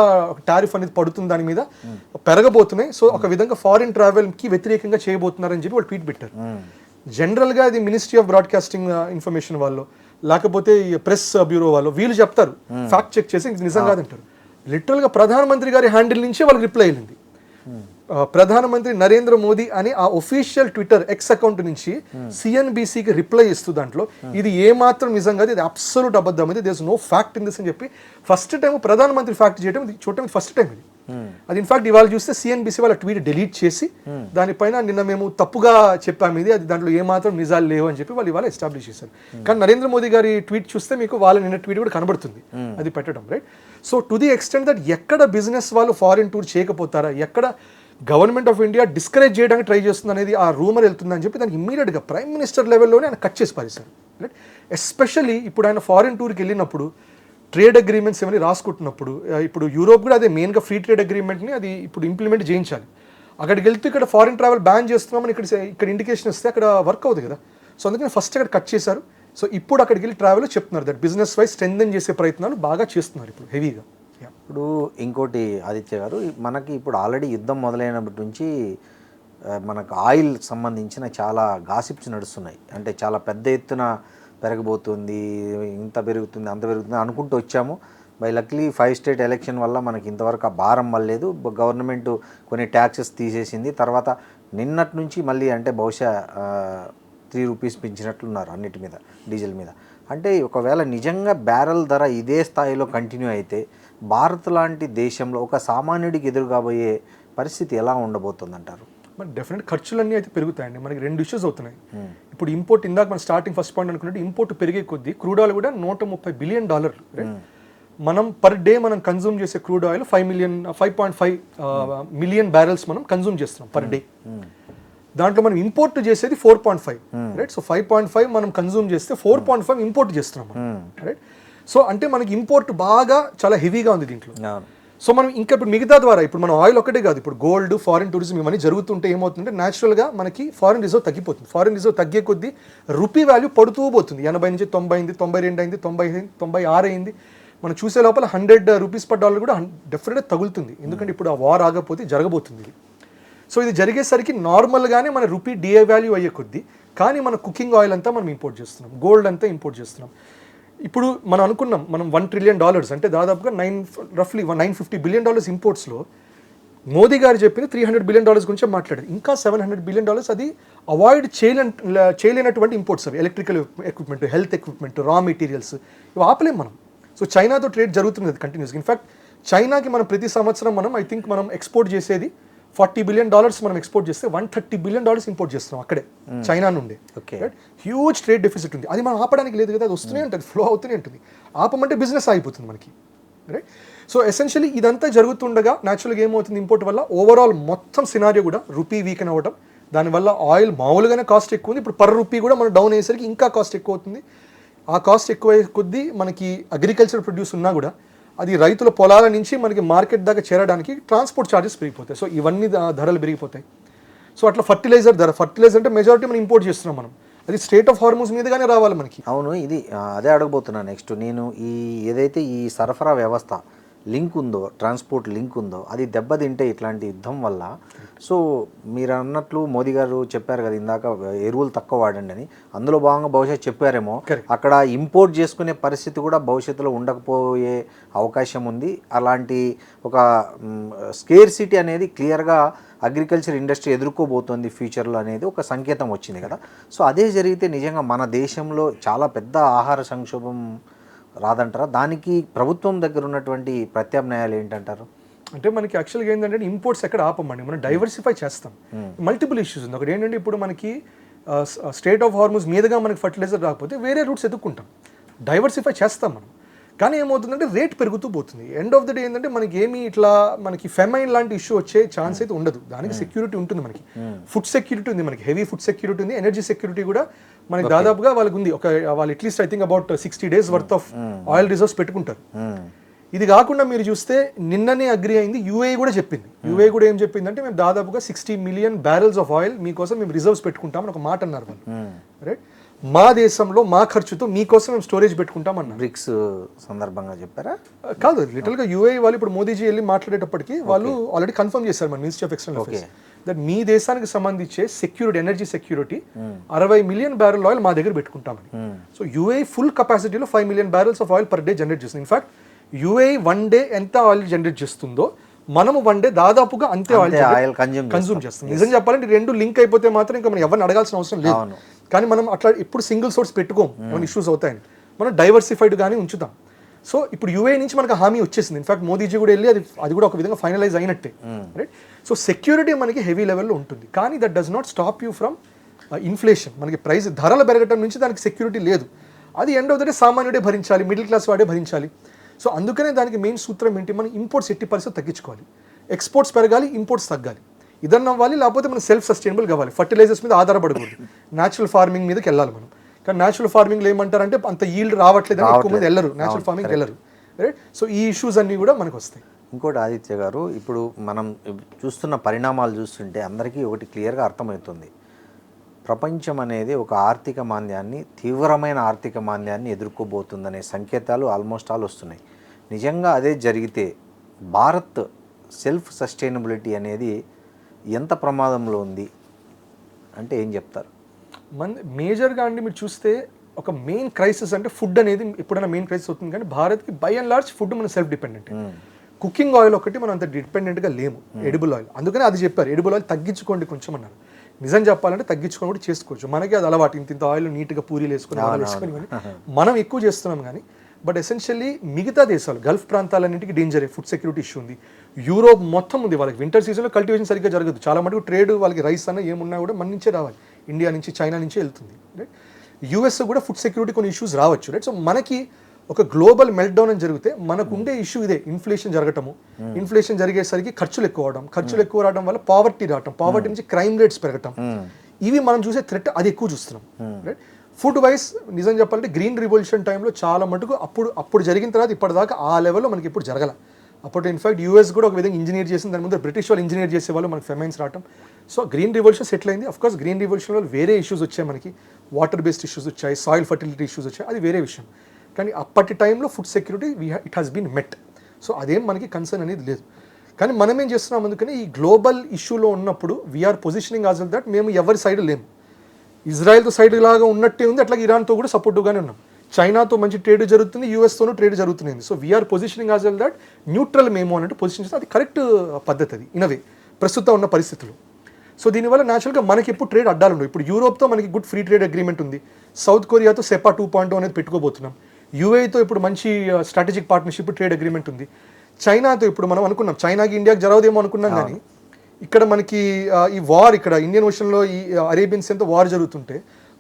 టారిఫ్ అనేది పడుతుంది, దాని మీద పెరగబోతున్నాయి. సో ఒక విధంగా ఫారిన్ ట్రావెల్కి వ్యతిరేకంగా చేయబోతున్నారని చెప్పి వాళ్ళు ట్వీట్ పెట్టారు. జనరల్గా అది మినిస్ట్రీ ఆఫ్ బ్రాడ్కాస్టింగ్ ఇన్ఫర్మేషన్ వాళ్ళు, లేకపోతే ప్రెస్ బ్యూరో వాళ్ళు, వీళ్ళు చెప్తారు ఫ్యాక్ట్ చెక్ చేసి ఇది నిజం కాదంటారు. లిటరల్గా ప్రధానమంత్రి గారి హ్యాండిల్ నుంచే వాళ్ళకి రిప్లై వెళ్ళింది. ప్రధానమంత్రి నరేంద్ర మోదీ అని ఆ ఒఫీషియల్ ట్విట్టర్ ఎక్స్ అకౌంట్ నుంచి సిఎన్బిసికి రిప్లై ఇస్తూ దాంట్లో ఇది ఏమాత్రం నిజం కాదు, ఇది అబ్సల్యూట్ అబద్ధం, ఇది there is no fact in this అని చెప్పి ఫస్ట్ టైం ప్రధానమంత్రి ఫ్యాక్ట్ చేయడం, ఇది చూడటం ఫస్ట్ టైం ఇది. అది ఇన్ఫాక్ట్ ఇవాళ చూస్తే సిఎన్బిసి వాళ్ళ ట్వీట్ డిలీట్ చేసి దానిపైన నిన్న మేము తప్పుగా చెప్పాము ఇది అది దాంట్లో ఏమాత్రం నిజాలు లేవు అని చెప్పి వాళ్ళు ఇవాళ ఎస్టాబ్లిష్ చేశారు. కానీ నరేంద్ర మోదీ గారి ట్వీట్ చూస్తే మీకు వాళ్ళ నిన్న ట్వీట్ కూడా కనబడుతుంది అది పెట్టడం, right? So to the extent that ఎక్కడ బిజినెస్ వాళ్ళు ఫారిన్ టూర్ చేయకపోతారా, ఎక్కడ గవర్నమెంట్ ఆఫ్ ఇండియా డిస్కరేజ్ చేయడానికి ట్రై చేస్తుంది అనేది ఆ రూమర్ వెళ్తుందని చెప్పి దానికి ఇమ్మీడియట్గా ప్రైమ్ మినిస్టర్ లెవెల్లోనే ఆయన కట్ చేసి పారేశారు, రైట్? ఎస్పెషల్లీ ఇప్పుడు ఆయన ఫారిన్ టూర్కి వెళ్ళినప్పుడు ట్రేడ్ అగ్రిమెంట్స్ ఏమైనా రాసుకుంటున్నప్పుడు, ఇప్పుడు యూరోప్ కూడా అదే మెయిన్గా ఫ్రీ ట్రేడ్ అగ్రిమెంట్ని అది ఇప్పుడు ఇంప్లిమెంట్ చేయించాలి. అక్కడికి వెళ్తే ఇక్కడ ఫారిన్ ట్రావెల్ బ్యాన్ చేస్తున్నామని ఇక్కడ ఇండికేషన్ ఇస్తే అక్కడ వర్క్ అవుతుంది కదా. సో అందుకని ఫస్ట్ అక్కడ కట్ చేశారు. సో ఇప్పుడు అక్కడికి వెళ్ళి ట్రావెల్ చెప్తున్నారు దట్ బిజినెస్ వైజ్ స్ట్రెంథెన్ చేసే ప్రయత్నాలు బాగా చేస్తున్నారు ఇప్పుడు హెవీగా. ఇప్పుడు ఇంకోటి ఆదిత్య గారు, మనకి ఇప్పుడు ఆల్రెడీ యుద్ధం మొదలైనప్పటి నుంచి మనకు ఆయిల్ సంబంధించిన చాలా గాసిప్స్ నడుస్తున్నాయి. అంటే చాలా పెద్ద ఎత్తున పెరగబోతుంది, ఇంత పెరుగుతుంది అంత పెరుగుతుంది అనుకుంటూ వచ్చాము. బై లక్లీ 5 స్టేట్ ఎలక్షన్ వల్ల మనకి ఇంతవరకు ఆ భారం వల్లేదు. గవర్నమెంట్ కొన్ని ట్యాక్సెస్ తీసేసింది. తర్వాత నిన్నటి నుంచి మళ్ళీ అంటే బహుశా 3 రూపీస్ పెంచినట్లున్నారు అన్నిటి మీద, డీజిల్ మీద. అంటే ఒకవేళ నిజంగా బ్యారెల్ ధర ఇదే స్థాయిలో కంటిన్యూ అయితే భారత్ లాంటి దేశంలో ఒక సామాన్యుడికి ఎదురు కాబోయే పరిస్థితి ఎలా ఉండబోతుంది అంటారు? మన డెఫినెట్ ఖర్చులన్నీ అయితే పెరుగుతాయండి. మనకి 2 ఇష్యూస్ అవుతున్నాయి. ఇప్పుడు ఇంపోర్ట్, ఇందాక మనం స్టార్టింగ్ ఫస్ట్ పాయింట్ అనుకున్నట్టు ఇంపోర్ట్ పెరిగే కొద్దీ క్రూడ్ ఆయిల్ కూడా $130 బిలియన్. మనం పర్ డే మనం కన్జ్యూమ్ చేసే క్రూడ్ ఆయిల్ 5.5 మిలియన్ బ్యారెల్స్ మనం కన్జ్యూమ్ చేస్తున్నాం పర్ డే. దాంట్లో మనం ఇంపోర్ట్ చేసేది 4.5, రైట్? సో 5.5 మనం కన్జ్యూమ్ చేస్తే 4.5 ఇంపోర్ట్ చేస్తున్నాం, రైట్? సో అంటే మనకి ఇంపోర్ట్ బాగా చాలా హెవీగా ఉంది దీంట్లో. సో మనం ఇంకా ఇప్పుడు మిగతా ద్వారా ఇప్పుడు మనం ఆయిల్ ఒకటే కాదు, ఇప్పుడు గోల్డ్, ఫారిన్ టూరిజం ఇవన్నీ జరుగుతుంటే ఏమవుతుందంటే న్యాచురల్గా మనకి ఫారిన్ రిజర్వ్ తగ్గిపోతుంది. ఫారిన్ రిజర్వ్ తగ్గే కొద్దీ రూపీ వాల్యూ పడుతూ పోతుంది. 80 నుంచి 90 అయింది, 92 అయింది, 96 అయింది. మనం చూసే లోపల 100 రూపీస్ పర్ డాలర్ కూడా డెఫినెట్గా తగులుతుంది. ఎందుకంటే ఇప్పుడు ఆ వార్ ఆగపోతే జరగబోతుంది ఇది. సో ఇది జరిగేసరికి నార్మల్గానే మన రూపీ డివాల్యూ అయ్యే కొద్దీ, కానీ మన కుకింగ్ ఆయిల్ అంతా మనం ఇంపోర్ట్ చేస్తున్నాం, గోల్డ్ అంతా ఇంపోర్ట్ చేస్తున్నాం. ఇప్పుడు మనం అనుకున్నాం మనం $1 ట్రిలియన్ అంటే దాదాపుగా రఫ్లీ $950 బిలియన్ ఇంపోర్ట్స్లో మోదీ గారు చెప్పింది $300 బిలియన్ గురించి మాట్లాడారు. ఇంకా $700 బిలియన్ అది అవాయిడ్ చేయలేనటువంటి ఇంపోర్ట్స్ అవి. ఎలక్ట్రికల్ ఎక్విప్మెంట్, హెల్త్ ఎక్విప్మెంట్, రా మెటీరియల్స్ ఇవి ఆపలేం మనం. సో చైనాతో ట్రేడ్ జరుగుతుంది కంటిన్యూస్గా. ఇన్ఫాక్ట్ చైనాకి మనం ప్రతి సంవత్సరం మనం ఐ థింక్ మనం ఎక్స్పోర్ట్ చేసేది $40 బిలియన్ మనం ఎక్స్పోర్ట్ చేస్తే $130 బిలియన్ ఇంపోర్ట్ చేస్తున్నాం అక్కడే చైనా నుండి. హ్యూజ్ ట్రేడ్ డెఫిసిట్ ఉంది. అది మనం ఆపడానికి లేదు కదా, అది వస్తూనే ఉంటుంది, ఫ్లో అవుతూనే ఉంటుంది. ఆపమంటే బిజినెస్ ఆగిపోతుంది మనకి, రైట్? సో ఎసెన్షియలీ ఇదంతా జరుగుతుండగా న్యాచురల్గా ఏమవుతుంది, ఇంపోర్ట్ వల్ల ఓవరాల్ మొత్తం సినారియో కూడా రూపీ వీకెన్ అవ్వడం, దానివల్ల ఆయిల్ మామూలుగానే కాస్ట్ ఎక్కువ ఉంది. ఇప్పుడు పర్ రూపీ కూడా మనం డౌన్ అయ్యేసరికి ఇంకా కాస్ట్ ఎక్కువ అవుతుంది. ఆ కాస్ట్ ఎక్కువ అయ్యే కొద్దీ మనకి అగ్రికల్చర్ ప్రొడ్యూస్ ఉన్నా కూడా అది రైతుల పొలాల నుంచి మనకి మార్కెట్ దాకా చేరడానికి ట్రాన్స్పోర్ట్ ఛార్జెస్ పెరిగిపోతాయి. సో ఇవన్నీ ధరలు పెరిగిపోతాయి. సో అట్లా ఫర్టిలైజర్ అంటే మెజారిటీ మనం ఇంపోర్ట్ చేస్తున్నాం మనం. అది స్టేట్ ఆఫ్ హార్మోస్ మీదగానే రావాలి మనకి. అవును, ఇది అదే అడగబోతున్నాను నెక్స్ట్. నేను ఏదైతే ఈ సరఫరా వ్యవస్థ లింక్ ఉందో, ట్రాన్స్పోర్ట్ లింక్ ఉందో, అది దెబ్బతింటే ఇట్లాంటి యుద్ధం వల్ల. సో మీరు అన్నట్లు మోదీ గారు చెప్పారు కదా ఇందాక, ఎరువులు తక్కువ వాడండి అని. అందులో భాగంగా బహుశా చెప్పారేమో అక్కడ ఇంపోర్ట్ చేసుకునే పరిస్థితి కూడా భవిష్యత్తులో ఉండకపోయే అవకాశం ఉంది. అలాంటి ఒక స్కేర్సిటీ అనేది క్లియర్గా అగ్రికల్చర్ ఇండస్ట్రీ ఎదుర్కోబోతోంది ఫ్యూచర్లో అనేది ఒక సంకేతం వచ్చింది కదా. సో అదే జరిగితే నిజంగా మన దేశంలో చాలా పెద్ద ఆహార సంక్షోభం రాదంటారా? దానికి ప్రభుత్వం దగ్గర ఉన్నటువంటి ప్రత్యామ్నాయాలు ఏంటంటారు? అంటే మనకి యాక్చువల్గా ఏంటంటే ఇంపోర్ట్స్ ఎక్కడ ఆపమండి, మనం డైవర్సిఫై చేస్తాం. మల్టిపుల్ ఇష్యూస్ ఉంది. ఒకటి ఏంటంటే ఇప్పుడు మనకి స్టేట్ ఆఫ్ హార్మోస్ మీదుగా మనకి ఫర్టిలైజర్ రాకపోతే వేరే రూట్స్ ఎదుక్కుంటాం, డైవర్సిఫై చేస్తాం మనం. కానీ ఏమవుతుందంటే రేట్ పెరుగుతూ పోతుంది. ఎండ్ ఆఫ్ ద డే ఏంటంటే మనకి ఏమి ఇట్లా మనకి ఫెమైన్ లాంటి ఇష్యూ వచ్చే ఛాన్స్ అయితే ఉండదు. దానికి సెక్యూరిటీ ఉంటుంది మనకి, ఫుడ్ సెక్యూరిటీ ఉంది మనకి, హెవీ ఫుడ్ సెక్యూరిటీ ఉంది, ఎనర్జీ సెక్యూరిటీ కూడా మనకి దాదాపుగా వాళ్ళకి ఉంది. వాళ్ళు at least I think about 60 days worth of oil reserves పెట్టుకుంటారు. ఇది కాకుండా మీరు చూస్తే నిన్ననే అగ్రి అయింది, యూఏఈ కూడా చెప్పింది. యూఏఈ కూడా ఏం చెప్పిందంటే మేము దాదాపుగా 60 మిలియన్ బ్యారెల్స్ ఆఫ్ ఆయిల్ మీకోసం మేము రిజర్వ్స్ పెట్టుకుంటామని ఒక మాట అన్నారు వాళ్ళు, రైట్? మా దేశంలో మా ఖర్చుతో మీకోసం మేము స్టోరేజ్ పెట్టుకుంటాం అన్నారు. బ్రిక్స్ సందర్భంగా చెప్పారా? కాదు, లిటిల్గా యూఏఈ వాళ్ళు ఇప్పుడు మోదీజీ వెళ్ళి మాట్లాడేటప్పటికి వాళ్ళు ఆల్రెడీ కన్ఫర్మ్ చేశారు మన ministry of external affairs that మీ దేశానికి సంబంధించే security, energy security 60 million barrel oil మా దగ్గర పెట్టుకుంటామని. సో యూఏఈ ఫుల్ కెపాసిటీలో 5 million barrels of oil per day generate చేస్తుంది. ఇన్ఫాక్ట్ యూఏఈ 1 డే ఎంత ఆయిల్ జనరేట్ చేస్తుందో మనము 1 డే దాదాపుగా అంతే ఆయిల్ కన్జ్యూమ్ చేస్తాం. నిజం చెప్పాలంటే 2 లింక్ అయిపోతే మాత్రం ఇంకా మనం ఎవరిని అడగాల్సిన అవసరం లేదు. కానీ మనం అట్లా ఇప్పుడు సింగిల్ సోర్స్ పెట్టుకోం, మన ఇష్యూస్ అవుతాయని. మనం డైవర్సిఫైడ్ గానీ ఉంచుతాం. సో ఇప్పుడు యూఏ నుంచి మనకు హామీ వచ్చేసింది. ఇన్ఫాక్ట్ మోదీజీ కూడా వెళ్ళి అది కూడా ఒక విధంగా ఫైనలైజ్ అయినట్టే, రైట్? సో సెక్యూరిటీ మనకి హెవీ లెవెల్లో ఉంటుంది, కానీ that does not stop you from inflation. మనకి ప్రైస్ ధరలు పెరగటం నుంచి దానికి సెక్యూరిటీ లేదు. అది ఎండ్ ఆఫ్ ద డే సామాన్యుడే భరించాలి, మిడిల్ క్లాస్ వాడే భరించాలి. సో అందుకనే దానికి మెయిన్ సూత్రం ఏంటి, మనం ఇంపోర్ట్స్ ఎట్టి పరిస్థితి తగ్గించుకోవాలి. ఎక్స్పోర్ట్స్ పెరగాలి, ఇంపోర్ట్స్ తగ్గాలి. ఇదన్న అవ్వాలి, లేకపోతే మనం సెల్ఫ్ సస్టైనబుల్ కావాలి. ఫర్టిలైజర్స్ మీద ఆధారపడకూడదు, న్యాచురల్ ఫార్మింగ్ మీదకి వెళ్ళాలి మనం. కానీ న్యాచురల్ ఫార్మింగ్లో ఏమంటారంటే అంత ఈల్డ్ రావట్లేదని ఎక్కువ మంది వెళ్ళరు, న్యాచురల్ ఫార్మింగ్ వెళ్ళరు, రైట్? సో ఈ ఇష్యూస్ అన్నీ కూడా మనకు వస్తాయి. ఇంకోటి ఆదిత్య గారు, ఇప్పుడు మనం చూస్తున్న పరిణామాలు చూస్తుంటే అందరికీ ఒకటి క్లియర్గా అర్థమవుతుంది. ప్రపంచం అనేది ఒక ఆర్థిక మాంద్యాన్ని, తీవ్రమైన ఆర్థిక మాంద్యాన్ని ఎదుర్కోబోతుందనే సంకేతాలు ఆల్మోస్ట్ ఆల్ వస్తున్నాయి. నిజంగా అదే జరిగితే భారత్ సెల్ఫ్ సస్టైనబిలిటీ అనేది ఎంత ప్రమాదంలో ఉంది అంటే ఏం చెప్తారు? మేజర్గా అండి మీరు చూస్తే ఒక మెయిన్ క్రైసిస్ అంటే ఫుడ్ అనేది ఎప్పుడైనా మెయిన్ క్రైసిస్ అవుతుంది, కానీ భారత్కి బై అండ్ లార్జ్ ఫుడ్ మనం సెల్ఫ్ డిపెండెంట్. కుకింగ్ ఆయిల్ ఒకటి మనం అంత డిపెండెంట్గా లేము, ఎడిబుల్ ఆయిల్. అందుకని అది చెప్పారు, ఎడిబుల్ ఆయిల్ తగ్గించుకోండి కొంచెం అన్నారు. నిజం చెప్పాలంటే తగ్గించుకొని కూడా చేసుకోవచ్చు, మనకి అది అలవాటు. ఇంత ఆయిల్ నీట్గా పూరీలు వేసుకొని మనం ఎక్కువ చేస్తున్నాం. కానీ బట్ ఎసెన్షియల్లీ మిగతా దేశాలు, గల్ఫ్ ప్రాంతాలన్నింటికి డేంజరే, ఫుడ్ సెక్యూరిటీ ఇష్యూ ఉంది. యూరోప్ మొత్తం ఉంది, వాళ్ళకి వింటర్ సీజన్లో కల్టివేషన్ సరిగ్గా జరగదు. చాలా మటుకు ట్రేడ్ వాళ్ళకి రైస్ అన్న ఏమున్నా కూడా మన నుంచే రావాలి, ఇండియా నుంచి చైనా నుంచి వెళ్తుంది, రైట్? యూఎస్ కూడా ఫుడ్ సెక్యూరిటీ కొన్ని ఇష్యూస్ రావచ్చు, రైట్? సో మనకి ఒక గ్లోబల్ మెల్ట్డౌన్ అని జరిగితే మనకు ఉండే ఇష్యూ ఇదే, ఇన్ఫ్లేషన్ జరగటము. ఇన్ఫ్లేషన్ జరిగేసరికి ఖర్చులు ఎక్కువ అవడం, ఖర్చులు ఎక్కువ రావడం వల్ల పావర్టీ రావటం, పావర్టీ నుంచి క్రైమ్ రేట్స్ పెరగటం. ఇవి మనం చూసే థ్రెట్, అది ఎక్కువ చూస్తున్నాం, రైట్? ఫుడ్ వైస్ నిజం చెప్పాలంటే గ్రీన్ రివల్యూషన్ టైంలో చాలా మటుకు అప్పుడు జరిగిన తర్వాత ఇప్పటిదాకా ఆ లెవెల్లో మనకి ఎప్పుడు జరగల. అప్పుడు ఇన్ఫాక్ట్ యూఎస్ కూడా ఒక విధంగా ఇంజనీర్ చేసింది, దాని ముందు బ్రిటిష్ వాళ్ళు ఇంజనీర్ చేసేవాళ్ళు, మనకి ఫెమైన్స్ రావటం. సో గ్రీన్ రివల్యూషన్ సెటిల్ అయింది. అఫ్కోర్స్ గ్రీన్ రివల్యూషన్ వల్ల వేరే ఇష్యూస్ వచ్చాయి, మనకి వాటర్ బేస్డ్ ఇష్యూస్ వచ్చాయి, సాయిల్ ఫర్టిలిటీ ఇష్యూస్ వచ్చాయి, అది వేరే విషయం. కానీ అప్పటి టైంలో food security it has been met. So అదేం మనకి కన్సర్న్ అనేది లేదు. కానీ మనం ఏం చేస్తున్నాం, అందుకని ఈ గ్లోబల్ ఇష్యూలో ఉన్నప్పుడు వీఆర్ పొజిషనింగ్ యాజ్ దట్ మేము ఎవరి సైడ్ లేము. ఇజ్రాయెల్తో సైడ్ లాగా ఉన్నట్టే ఉంది, అట్లాగే ఇరాన్తో కూడా సపోర్టివ్గానే ఉన్నాం. చైనాతో మంచి ట్రేడ్ జరుగుతుంది, యూఎస్తోనూ ట్రేడ్ జరుగుతుంది. So we are positioning as well that neutral మేము అన్నట్టు పొజిషన్ చేస్తే అది కరెక్ట్ పద్ధతి, అది ఇనవే ప్రస్తుతం ఉన్న పరిస్థితులు. సో దీనివల్ల న్యాచురల్గా మనకి ఎప్పుడు ట్రేడ్ అడ్డాలు ఉండవు. ఇప్పుడు యూరోప్తో మనకి గుడ్ ఫ్రీ ట్రేడ్ అగ్రిమెంట్ ఉంది, సౌత్ కొరియాతో సెపా 2.0 అనేది పెట్టుకోబోతున్నాం, యూఏతో ఇప్పుడు మంచి స్ట్రాటజిక్ పార్ట్నర్షిప్ ట్రేడ్ అగ్రిమెంట్ ఉంది. చైనాతో ఇప్పుడు మనం అనుకున్నాం, చైనాకి ఇండియాకి జరగదేమో అనుకున్నాం, కానీ ఇక్కడ మనకి ఈ వార్, ఇక్కడ ఇండియన్ ఓషన్లో ఈ అరేబియన్ సీతో వార్ జరుగుతుంటే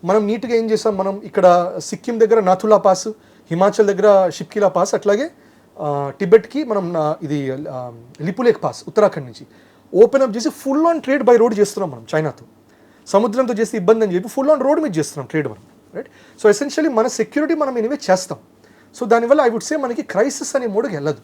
మనం నీట్గా ఏం చేసాం, మనం ఇక్కడ సిక్కిం దగ్గర నాథులా పాస్, హిమాచల్ దగ్గర షిప్కిలా పాస్, అట్లాగే టిబెట్కి మనం ఇది లిపులేక్ పాస్ ఉత్తరాఖండ్ నుంచి ఓపెన్ అప్ చేసి full on trade by road చేస్తున్నాం మనం చైనాతో. సముద్రంతో చేస్తే ఇబ్బంది అని చెప్పి ఫుల్ ఆన్ రోడ్ మీద చేస్తున్నాం ట్రేడ్ మనం, రైట్? సో ఎసెన్షియలీ మన సెక్యూరిటీ మనం ఎనివే చేస్తాం. సో దానివల్ల ఐ వుడ్ సే మనకి క్రైసిస్ అనే మోడ్కి వెళ్ళదు.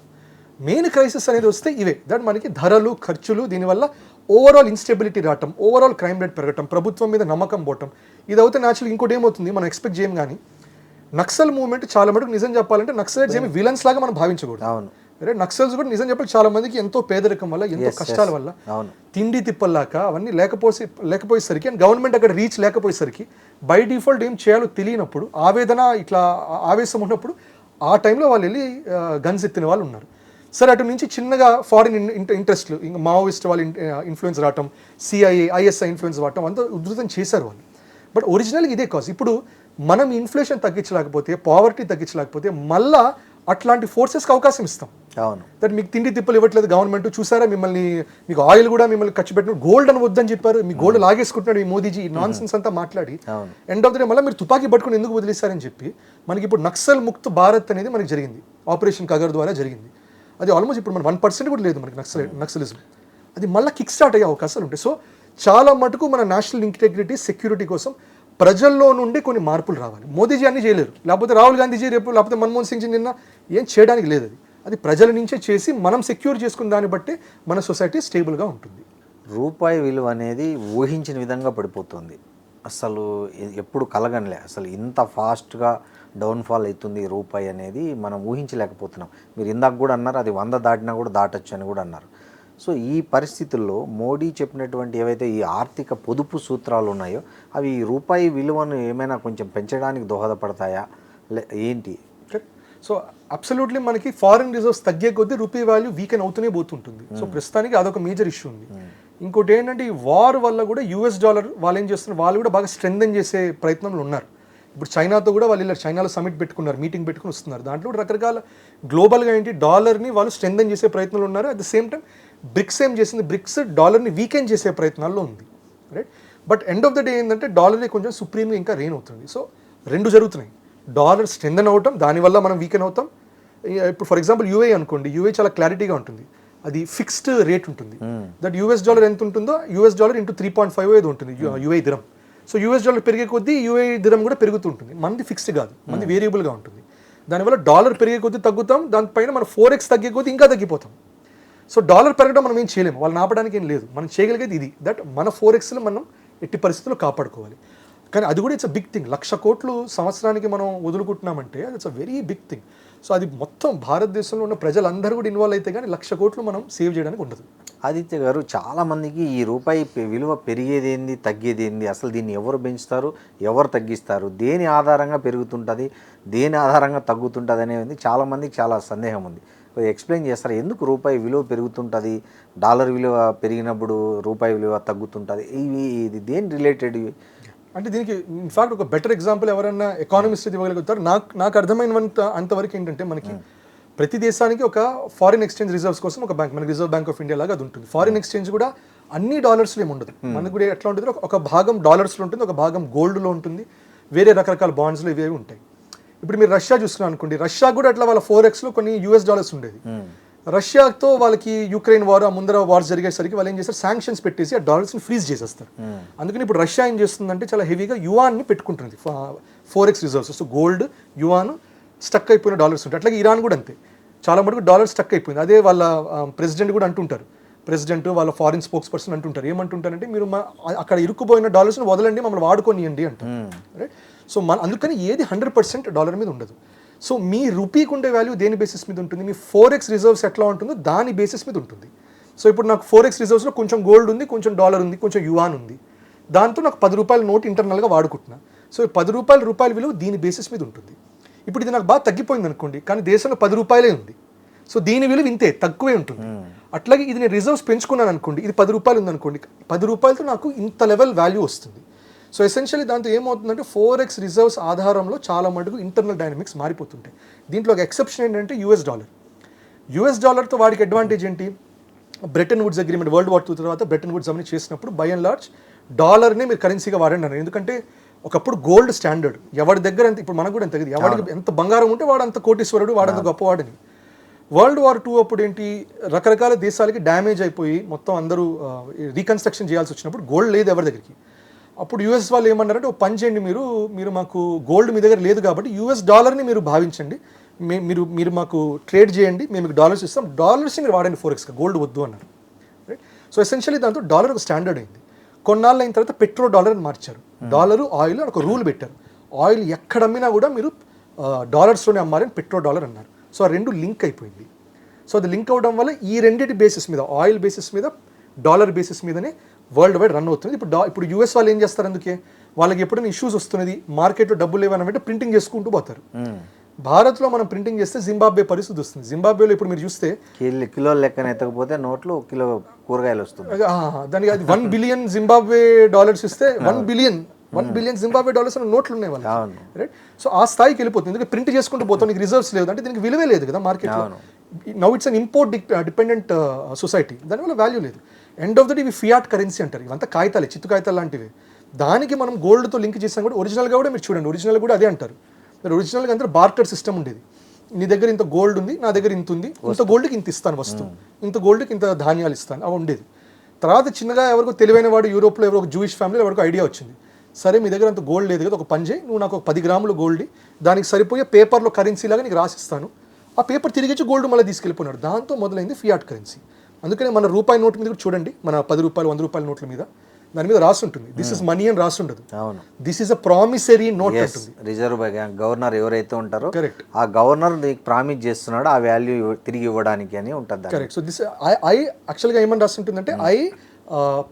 మెయిన్ క్రైసిస్ అనేది వస్తే ఇవే, దట్ మనకి ధరలు, ఖర్చులు, దీనివల్ల ఓవరాల్ ఇన్స్టెబిలిటీ రావటం, ఓవరాల్ క్రైమ్ రేట్ పెరగటం, ప్రభుత్వం మీద నమ్మకం పోవటం. ఇది అవుతే న్యాచురల్ ఇంకోటి ఏమవుతుంది మనం ఎక్స్పెక్ట్ చేయం. కానీ నక్సల్ మూవ్మెంట్ చాలా మటుకు నిజం చెప్పాలంటే నక్సలైట్స్ ఏమి విలన్స్ లాగా మనం భావించకూడదు. అరే నక్సల్స్ కూడా నిజం చెప్పాలి చాలా మందికి ఎంతో పేదరికం వల్ల, ఎంతో కష్టాల వల్ల, తిండి తిప్పల్లాక అవన్నీ లేకపోయేసరికి అండ్ గవర్నమెంట్ అక్కడ రీచ్ లేకపోయేసరికి బై డిఫాల్ట్ ఏం చేయాలో తెలియనప్పుడు, ఆవేదన ఇట్లా ఆవేశం ఉన్నప్పుడు ఆ టైంలో వాళ్ళు వెళ్ళి గన్స్ ఎత్తిన వాళ్ళు ఉన్నారు. సరే అటు నుంచి చిన్నగా ఫారిన్ ఇంట్రెస్ట్లు, ఇంకా మావోయిస్ట్ వాళ్ళ ఇన్ఫ్లుయెన్స్ రావటం, సిఐఏ ఐఎస్ఐ ఇన్ఫ్లుయెన్స్ రావటం అంతా ఉధృతం చేశారు వాళ్ళు. బట్ ఒరిజినల్గా ఇదే కాజ్. ఇప్పుడు మనం ఇన్ఫ్లేషన్ తగ్గించలేకపోతే, పావర్టీ తగ్గించలేకపోతే మళ్ళా అట్లాంటి ఫోర్సెస్కి అవకాశం ఇస్తాం. అవును, దట్ మీకు తిండి తిప్పలు ఇవ్వట్లేదు గవర్నమెంట్, చూసారా మిమ్మల్ని, మీకు ఆయిల్ కూడా మిమ్మల్ని ఖర్చు పెట్టిన, గోల్డ్ అని వద్దని చెప్పారు, మీ గోల్డ్ లాగేసుకుంటున్నాడు ఈ మోదీజీ, నాన్ సెన్స్ అంతా మాట్లాడి ఎండ్ ఆఫ్ ద డే మళ్ళీ మీరు తుపాకీ పట్టుకుని ఎందుకు వదిలేశారని చెప్పి మనకి ఇప్పుడు నక్సల్ ముక్త్ భారత్ అనేది మనకి జరిగింది, ఆపరేషన్ కగర్ ద్వారా జరిగింది. అది ఆల్మోస్ట్ ఇప్పుడు మన 1% కూడా లేదు మనకి నక్సలిజం. అది మళ్ళీ కిక్ స్టార్ట్ అయ్యే అవకాశాలు ఉంటాయి. సో చాలా మటుకు మన నేషనల్ ఇంటిగ్రిటీ, సెక్యూరిటీ కోసం ప్రజల్లో నుండి కొన్ని మార్పులు రావాలి. మోదీజీ అన్ని చేయలేరు, లేకపోతే రాహుల్ గాంధీజీ రేపు, లేకపోతే మన్మోహన్ సింగ్ నిన్న ఏం చేయడానికి లేదు. అది ప్రజల నుంచే చేసి మనం సెక్యూర్ చేసుకున్న దాన్ని బట్టి మన సొసైటీ స్టేబుల్గా ఉంటుంది. రూపాయి విలువ అనేది ఊహించిన విధంగా పడిపోతుంది. అసలు ఎప్పుడు కలగనిలే, అసలు ఇంత ఫాస్ట్గా డౌన్ఫాల్ అవుతుంది రూపాయి అనేది మనం ఊహించలేకపోతున్నాం. మీరు ఇందాక కూడా అన్నారు అది 100 దాటినా కూడా దాటచ్చు అని కూడా అన్నారు. సో ఈ పరిస్థితుల్లో మోడీ చెప్పినటువంటి ఏవైతే ఈ ఆర్థిక పొదుపు సూత్రాలు ఉన్నాయో అవి రూపాయి విలువను ఏమైనా కొంచెం పెంచడానికి దోహదపడతాయా ఏంటి? సో అబ్సల్యూట్లీ మనకి ఫారిన్ రిజర్వ్స్ తగ్గే కొద్దీ రూపీ వాల్యూ వీకెన్ అవుతూనే పోతుంటుంది. సో ప్రస్తుతానికి అదొక మేజర్ ఇష్యూ ఉంది. ఇంకోటి ఏంటంటే ఈ వార్ వల్ల కూడా యూఎస్ డాలర్ వాళ్ళు ఏం చేస్తున్నారు, వాళ్ళు కూడా బాగా స్ట్రెంథెన్ చేసే ప్రయత్నంలో ఉన్నారు. ఇప్పుడు చైనాతో కూడా వాళ్ళు ఇలా చైనాలో సమిట్ పెట్టుకున్నారు, మీటింగ్ పెట్టుకుని వస్తున్నారు. దాంట్లో కూడా రకరకాల గ్లోబల్గా ఏంటి డాలర్ని వాళ్ళు స్ట్రెంథెన్ చేసే ప్రయత్నాలు ఉన్నారు. At the same time BRICS ఏం చేసింది, బ్రిక్స్ డాలర్ని వీకెండ్ చేసే ప్రయత్నాల్లో ఉంది, right. But end of the day ఏంటంటే డాలర్ కొంచెం సుప్రీంగా ఇంకా రెయిన్ అవుతుంది. సో రెండు జరుగుతున్నాయి, డాలర్ స్ట్రెంథెన్ అవటం, దానివల్ల మనం వీకెన్ అవుతాం. ఇప్పుడు ఫర్ ఎగ్జాంపుల్ యూఏ అనుకోండి, యూఏ చాలా క్లారిటీగా ఉంటుంది, అది ఫిక్స్డ్ రేట్ ఉంటుంది. దట్ యూఎస్ డాలర్ ఎంత ఉంటుందో యూఎస్ డాలర్ ఇంటూ 3.5 ఏదో ఉంటుంది UAE dirham. So US dollar పెరిగే కొద్దీ యూఏ దిరం కూడా పెరుగుతుంటుంది. మనది ఫిక్స్డ్ కాదు, మనది వేరియబుల్గా ఉంటుంది. దానివల్ల డాలర్ పెరిగే కొద్దీ తగ్గుతాం, దానిపైన మన 4x తగ్గే కొద్దీ ఇంకా తగ్గిపోతాం. సో డాలర్ పెరగడం మనం ఏం చేయలేము, వాళ్ళని ఆపడానికి ఏం లేదు. మనం చేయగలిగేది ఇది, దట్ మన 4xలో మనం ఎట్టి పరిస్థితుల్లో కాపాడుకోవాలి. కానీ అది కూడా ఇట్స్ అ బిగ్ థింగ్. 1,00,000 కోట్లు సంవత్సరానికి మనం వదులుకుంటున్నామంటే అది it's a very big thing. So అది మొత్తం భారతదేశంలో ఉన్న ప్రజలందరూ కూడా ఇన్వాల్వ్ అయితే కానీ 1,00,000 కోట్లు మనం సేవ్ చేయడానికి ఉండదు. ఆదిత్య గారు, చాలామందికి ఈ రూపాయి విలువ పెరిగేదేంది తగ్గేదేంది, అసలు దీన్ని ఎవరు పెంచుతారు ఎవరు తగ్గిస్తారు, దేని ఆధారంగా పెరుగుతుంటుంది దేని ఆధారంగా తగ్గుతుంటుంది అనేది చాలామందికి చాలా సందేహం ఉంది. ఎక్స్ప్లెయిన్ చేస్తారు, ఎందుకు రూపాయి విలువ పెరుగుతుంటుంది, డాలర్ విలువ పెరిగినప్పుడు రూపాయి విలువ తగ్గుతుంటుంది, ఇది దేని రిలేటెడ్? అంటే దీనికి ఇన్ఫాక్ట్ ఒక బెటర్ ఎగ్జాంపుల్ ఎవరైనా ఎకానమిస్ట్ ఇవ్వగలుగుతారు. నాకు అర్థమైనంత అంతవరకు ఏంటంటే, మనకి ప్రతి దేశానికి ఒక ఫారిన్ ఎక్స్చేంజ్ రిజర్వ్స్ కోసం ఒక బ్యాంక్, మనకి రిజర్వ్ బ్యాంక్ ఆఫ్ ఇండియా లాగా అది ఉంటుంది. ఫారిన్ ఎక్స్చేంజ్ కూడా అన్ని డాలర్స్లో ఏమి ఉండదు, మనకు కూడా ఎట్లా ఉంటుంది, ఒక భాగం డాలర్స్లో ఉంటుంది, ఒక భాగం గోల్డ్లో ఉంటుంది, వేరే రకరకాల బాండ్స్లో ఇవేవి ఉంటాయి. ఇప్పుడు మీరు రష్యా చూసుకున్నారు అనుకోండి, రష్యా కూడా అట్లా వాళ్ళ 4xలో కొన్ని యూఎస్ డాలర్స్ ఉండేది. రష్యాతో వాళ్ళకి యుక్రెయిన్ వార్, ఆ ముందర వార్స్ జరిగేసరికి వాళ్ళు ఏం చేస్తారు, శాంక్షన్స్ పెట్టేసి ఆ డాలర్స్ని ఫ్రీజ్ చేసేస్తారు. అందుకని ఇప్పుడు రష్యా ఏం చేస్తుందంటే చాలా హెవీగా యువాన్ని పెట్టుకుంటుంది 4x reserves. So gold, yuan stuck అయిపోయిన డాలర్స్ ఉంటాయి. అట్లాగే ఇరాన్ కూడా అంతే, చాలా మటుకు డాలర్ స్టక్ అయిపోయింది. అదే వాళ్ళ ప్రెసిడెంట్ కూడా అంటుంటారు, ప్రెసిడెంట్ వాళ్ళ ఫారిన్ స్పోక్స్ పర్సన్ అంటుంటారు, ఏమంటుంటారంటే మీరు అక్కడ ఇరుక్కుపోయిన డాలర్స్ని వదలండి, మమ్మల్ని వాడుకోనియండి అంటారు, రైట్. సో అందుకని ఏది 100% డాలర్ మీద ఉండదు. సో మీ రూపీకి ఉండే వాల్యూ దేని బేసిస్ మీద ఉంటుంది, మీ 4x రిజర్వ్స్ ఎట్లా ఉంటుందో దాని బేసిస్ మీద ఉంటుంది. సో ఇప్పుడు నాకు 4x రిజర్వ్స్లో కొంచెం గోల్డ్ ఉంది, కొంచెం డాలర్ ఉంది, కొంచెం యువాన్ ఉంది, దాంతో నాకు 10 రూపాయల నోట్ ఇంటర్నల్గా వాడుకుంటున్నా. సో 10 రూపాయల విలువ దీని బేసిస్ మీద ఉంటుంది. ఇప్పుడు ఇది నాకు బాగా తగ్గిపోయింది అనుకోండి, కానీ దేశంలో 10 రూపాయలే ఉంది, సో దీని విలువ ఇంతే తక్కువే ఉంటుంది. అట్లాగే ఇది నేను రిజర్వ్స్ పెంచుకున్నాను అనుకోండి, ఇది 10 రూపాయలు ఉంది అనుకోండి, 10 రూపాయలతో నాకు ఇంత లెవెల్ వాల్యూ వస్తుంది. సో ఎసెన్షియల్లీ దాంతో ఏమవుతుందంటే 4x రిజర్వ్స్ ఆధారంలో చాలా మటుకు ఇంటర్నల్ డైనమిక్స్ మారిపోతుంటాయి. దీంట్లో ఒక ఎక్సెప్షన్ ఏంటంటే యూఎస్ డాలర్తో వాడికి అడ్వాంటేజ్ ఏంటి, Bretton Woods agreement, world war 2 తర్వాత బ్రెటన్ వుడ్స్ అవన్నీ చేసినప్పుడు బై అండ్ లార్జ్ డాలర్నే మీరు కరెన్సీగా వాడండి అన్నారు. ఎందుకంటే ఒకప్పుడు గోల్డ్ స్టాండర్డ్, ఎవరి దగ్గర ఎంత, ఇప్పుడు మనకు కూడా ఎంత తగ్గదు, ఎవరికి ఎంత బంగారం ఉంటే వాడు అంత కోటీశ్వరుడు, వాడంత గొప్పవాడని. వరల్డ్ వార్ 2 అప్పుడు ఏంటి, రకరకాల దేశాలకి డ్యామేజ్ అయిపోయి మొత్తం అందరూ రీకన్స్ట్రక్షన్ చేయాల్సి వచ్చినప్పుడు గోల్డ్ లేదు ఎవరి దగ్గరికి. అప్పుడు యూఎస్ వాళ్ళు ఏమన్నారంటే, ఓ పని చేయండి, మీరు మాకు గోల్డ్ మీ దగ్గర లేదు కాబట్టి యూఎస్ డాలర్ని మీరు భావించండి, మీరు మాకు ట్రేడ్ చేయండి, మేము మీకు డాలర్స్ ఇస్తాం, డాలర్స్ని మీరు వాడండి 4xగా, గోల్డ్ వద్దు అన్నారు, రైట్. సో ఎసెన్షియల్లీ దాంతో డాలర్ ఒక స్టాండర్డ్ అయింది. కొన్నాళ్ళు అయిన తర్వాత పెట్రో డాలర్ అని మార్చారు, డాలరు ఆయిల్ అని ఒక రూల్ పెట్టారు, ఆయిల్ ఎక్కడ అమ్మినా కూడా మీరు డాలర్స్లోనే అమ్మారని పెట్రో డాలర్ అన్నారు. సో ఆ రెండు లింక్ అయిపోయింది. సో అది లింక్ అవ్వడం వల్ల ఈ రెండింటి బేసిస్ మీద, ఆయిల్ బేసిస్ మీద, డాలర్ బేసిస్ మీదనే వరల్డ్ వైడ్ రన్ అవుతుంది. ఇప్పుడు యూఎస్ వాళ్ళు ఏం చేస్తారు, అందుకే వాళ్ళకి ఎప్పుడైనా ఇష్యూస్ వస్తున్నది, మార్కెట్లో డబ్బులు లేవనంటే ప్రింటింగ్ చేసుకుంటూ పోతారు. భారత్లో మనం ప్రింటింగ్ చేస్తే జింబాబ్వే పరిస్థితి వస్తుంది. జింబాబ్వేలో ఇప్పుడు మీరు చూస్తే కిలో లెక్కన ఎత్తకపోతే నోట్లు కిలో కూరగాయలు వస్తుంది, దానికి అది 1 బిలియన్ జింబాబ్వే డాలర్స్ ఇస్తే 1 బిలియన్ జింబాబ్వే డాలర్స్ అనే నోట్లు ఉన్నాయి వాళ్ళు, రైట్. సో ఆ స్థాయికి వెళ్ళిపోతుంది, ఎందుకంటే ప్రింట్ చేసుకుంటూ పోతాం, నీకు రిజర్వ్స్ లేదు అంటే దీనికి విలువే లేదు కదా మార్కెట్లో. Now it's an import dependent society, దానివల్ల వాల్యూ లేదు. ఎండ్ ఆఫ్ ద డే ఇవి ఫియాట్ కరెన్సీ అంటారు, ఇవంతా కాగితాలే, చిత్తు కాగితాలు లాంటివి. దానికి మనం గోల్డ్తో లింక్ చేసాం కూడా, ఒరిజినల్గా కూడా మీరు చూడండి, ఒరిజినల్ కూడా అదే అంటారు. ఒరిజినల్గా అందరూ బార్టర్ సిస్టమ్ ఉండేది, నీ దగ్గర ఇంత గోల్డ్ ఉంది, నా దగ్గర ఇంత ఉంది, ఇంత గోల్డ్కి ఇంత ఇస్తాను వస్తువు, ఇంత గోల్డ్కి ఇంత ధాన్యాలు ఇస్తాను, అవి ఉండేది. తర్వాత చిన్నగా ఎవరికో తెలివైన వాడు యూరోప్లో ఎవరో ఒక జూయిష్ ఫ్యామిలీ ఎవరికో ఐడియా వచ్చింది, సరే మీ దగ్గర అంత గోల్డ్ లేదు కదా, ఒక పని చేయి, నువ్వు నాకు ఒక 10 గ్రాములు గోల్డ్, దానికి సరిపోయే పేపర్లో కరెన్సీ లాగా నీకు రాసిస్తాను, ఆ పేపర్ తిరిగిచ్చి గోల్డ్ మళ్ళీ తీసుకెళ్ళిపోయినాడు. దాంతో మొదలైంది ఫియాట్ కరెన్సీ. అందుకని మన రూపాయి నోట్ మీద కూడా చూడండి, మన 10 రూపాయలు 100 రూపాయల నోట్ల మీద దాని మీద రాసి ఉంటుంది, దిస్ ఇస్ మనీ అని రాసి ఉండదు, this is a promissory note ఉంటుంది. రిజర్వ్ బ్యాంక్ గవర్నర్ ఎవరైతే ఉంటారో కరెక్ట్, ఆ గవర్నర్ నీకు ప్రామిస్ చేస్తున్నాడు ఆ వాల్యూ తిరిగి ఇవ్వడానికి అని ఉంటుంది. కరెక్ట్. సో దిస్ ఐ యాక్చువల్గా ఏమని రాసి ఉంటుందంటే, I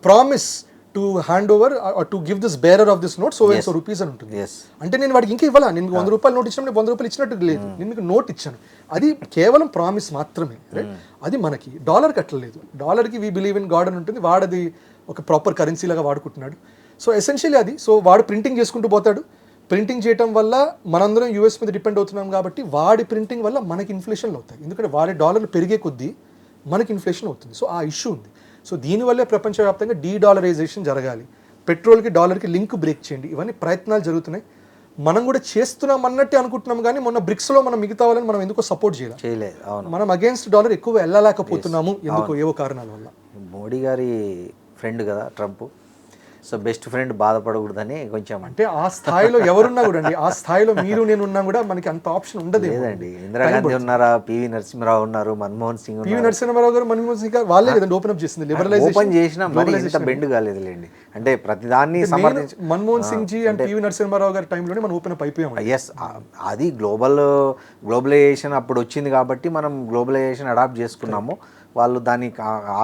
promise to hand over to give this bearer of this note so and so rupees అని ఉంటుంది. అంటే నేను వాడికి ఇంకా ఇవ్వాలా, నేను 100 రూపాయలు నోట్ ఇచ్చిన 100 రూపాయలు ఇచ్చినట్టు లేదు, నేను మీకు నోట్ ఇచ్చాను, అది కేవలం ప్రామిస్ మాత్రమే, రైట్. అది మనకి డాలర్కి అట్లా లేదు, డాలర్కి వీ బిలీవ్ ఇన్ గాడ్ అని ఉంటుంది, వాడది ఒక ప్రాపర్ కరెన్సీ లాగా వాడుకుంటున్నాడు. సో ఎసెన్షియల్లీ అది, సో వాడు ప్రింటింగ్ చేసుకుంటూ పోతాడు, ప్రింటింగ్ చేయడం వల్ల మనందరం యూఎస్ మీద డిపెండ్ అవుతున్నాం కాబట్టి వాడి ప్రింటింగ్ వల్ల మనకి ఇన్ఫ్లేషన్లు అవుతాయి. ఎందుకంటే వాడి డాలర్లు పెరిగే కొద్దీ మనకి ఇన్ఫ్లేషన్ అవుతుంది. సో ఆ ఇష్యూ ఉంది. సో దీనివల్లే ప్రపంచవ్యాప్తంగా డీడాలరైజేషన్ జరగాలి, పెట్రోల్కి డాలర్కి లింక్ బ్రేక్ చేయండి, ఇవన్నీ ప్రయత్నాలు జరుగుతున్నాయి. మనం కూడా చేస్తున్నాం అన్నట్టే అనుకుంటున్నాం, కానీ మొన్న బ్రిక్స్లో మనం మిగతా వాళ్ళని మనం ఎందుకో సపోర్ట్ చేయలేదు. మనం అగేన్స్ట్ డాలర్ ఎక్కువ వెళ్ళలేకపోతున్నాము ఎందుకో ఏవో కారణాల వల్ల. మోడీ గారి ఫ్రెండ్ కదా ట్రంప్, సో బెస్ట్ ఫ్రెండ్ బాధపడకూడదని కొంచెం అంటే ఆ స్థాయిలో ఎవరున్నా కూడా అండి, ఆ స్థాయిలో మీరు నేను ఉన్నా కూడా మనకి అంత ఆప్షన్ ఉండదు. లేదండి, ఇందిరాగాంధీ ఉన్నారా, పివి నరసింహరావు ఉన్నారు, మన్మోహన్ సింగ్, పివి నరసింహారావు గారు, మన్మోహన్ సింగ్ గారు వాళ్ళే కదండి ఓపెన్ అప్ చేసింది. లిబరలైజేషన్ ఓపెన్ చేసినా మరి ఇంత బెండ్ కాలేదులేండి. అంటే ప్రతిదాన్ని సమర్థించి మన్మోహన్ సింగ్ జీ అండ్ పివి నరసింహారావు గారి టైంలోనే మనం ఓపెన్ అప్ అయిపోయాం. ఎస్, అది గ్లోబలైజేషన్ అప్పుడు వచ్చింది కాబట్టి మనం గ్లోబలైజేషన్ అడాప్ట్ చేసుకున్నాము. వాళ్ళు దాన్ని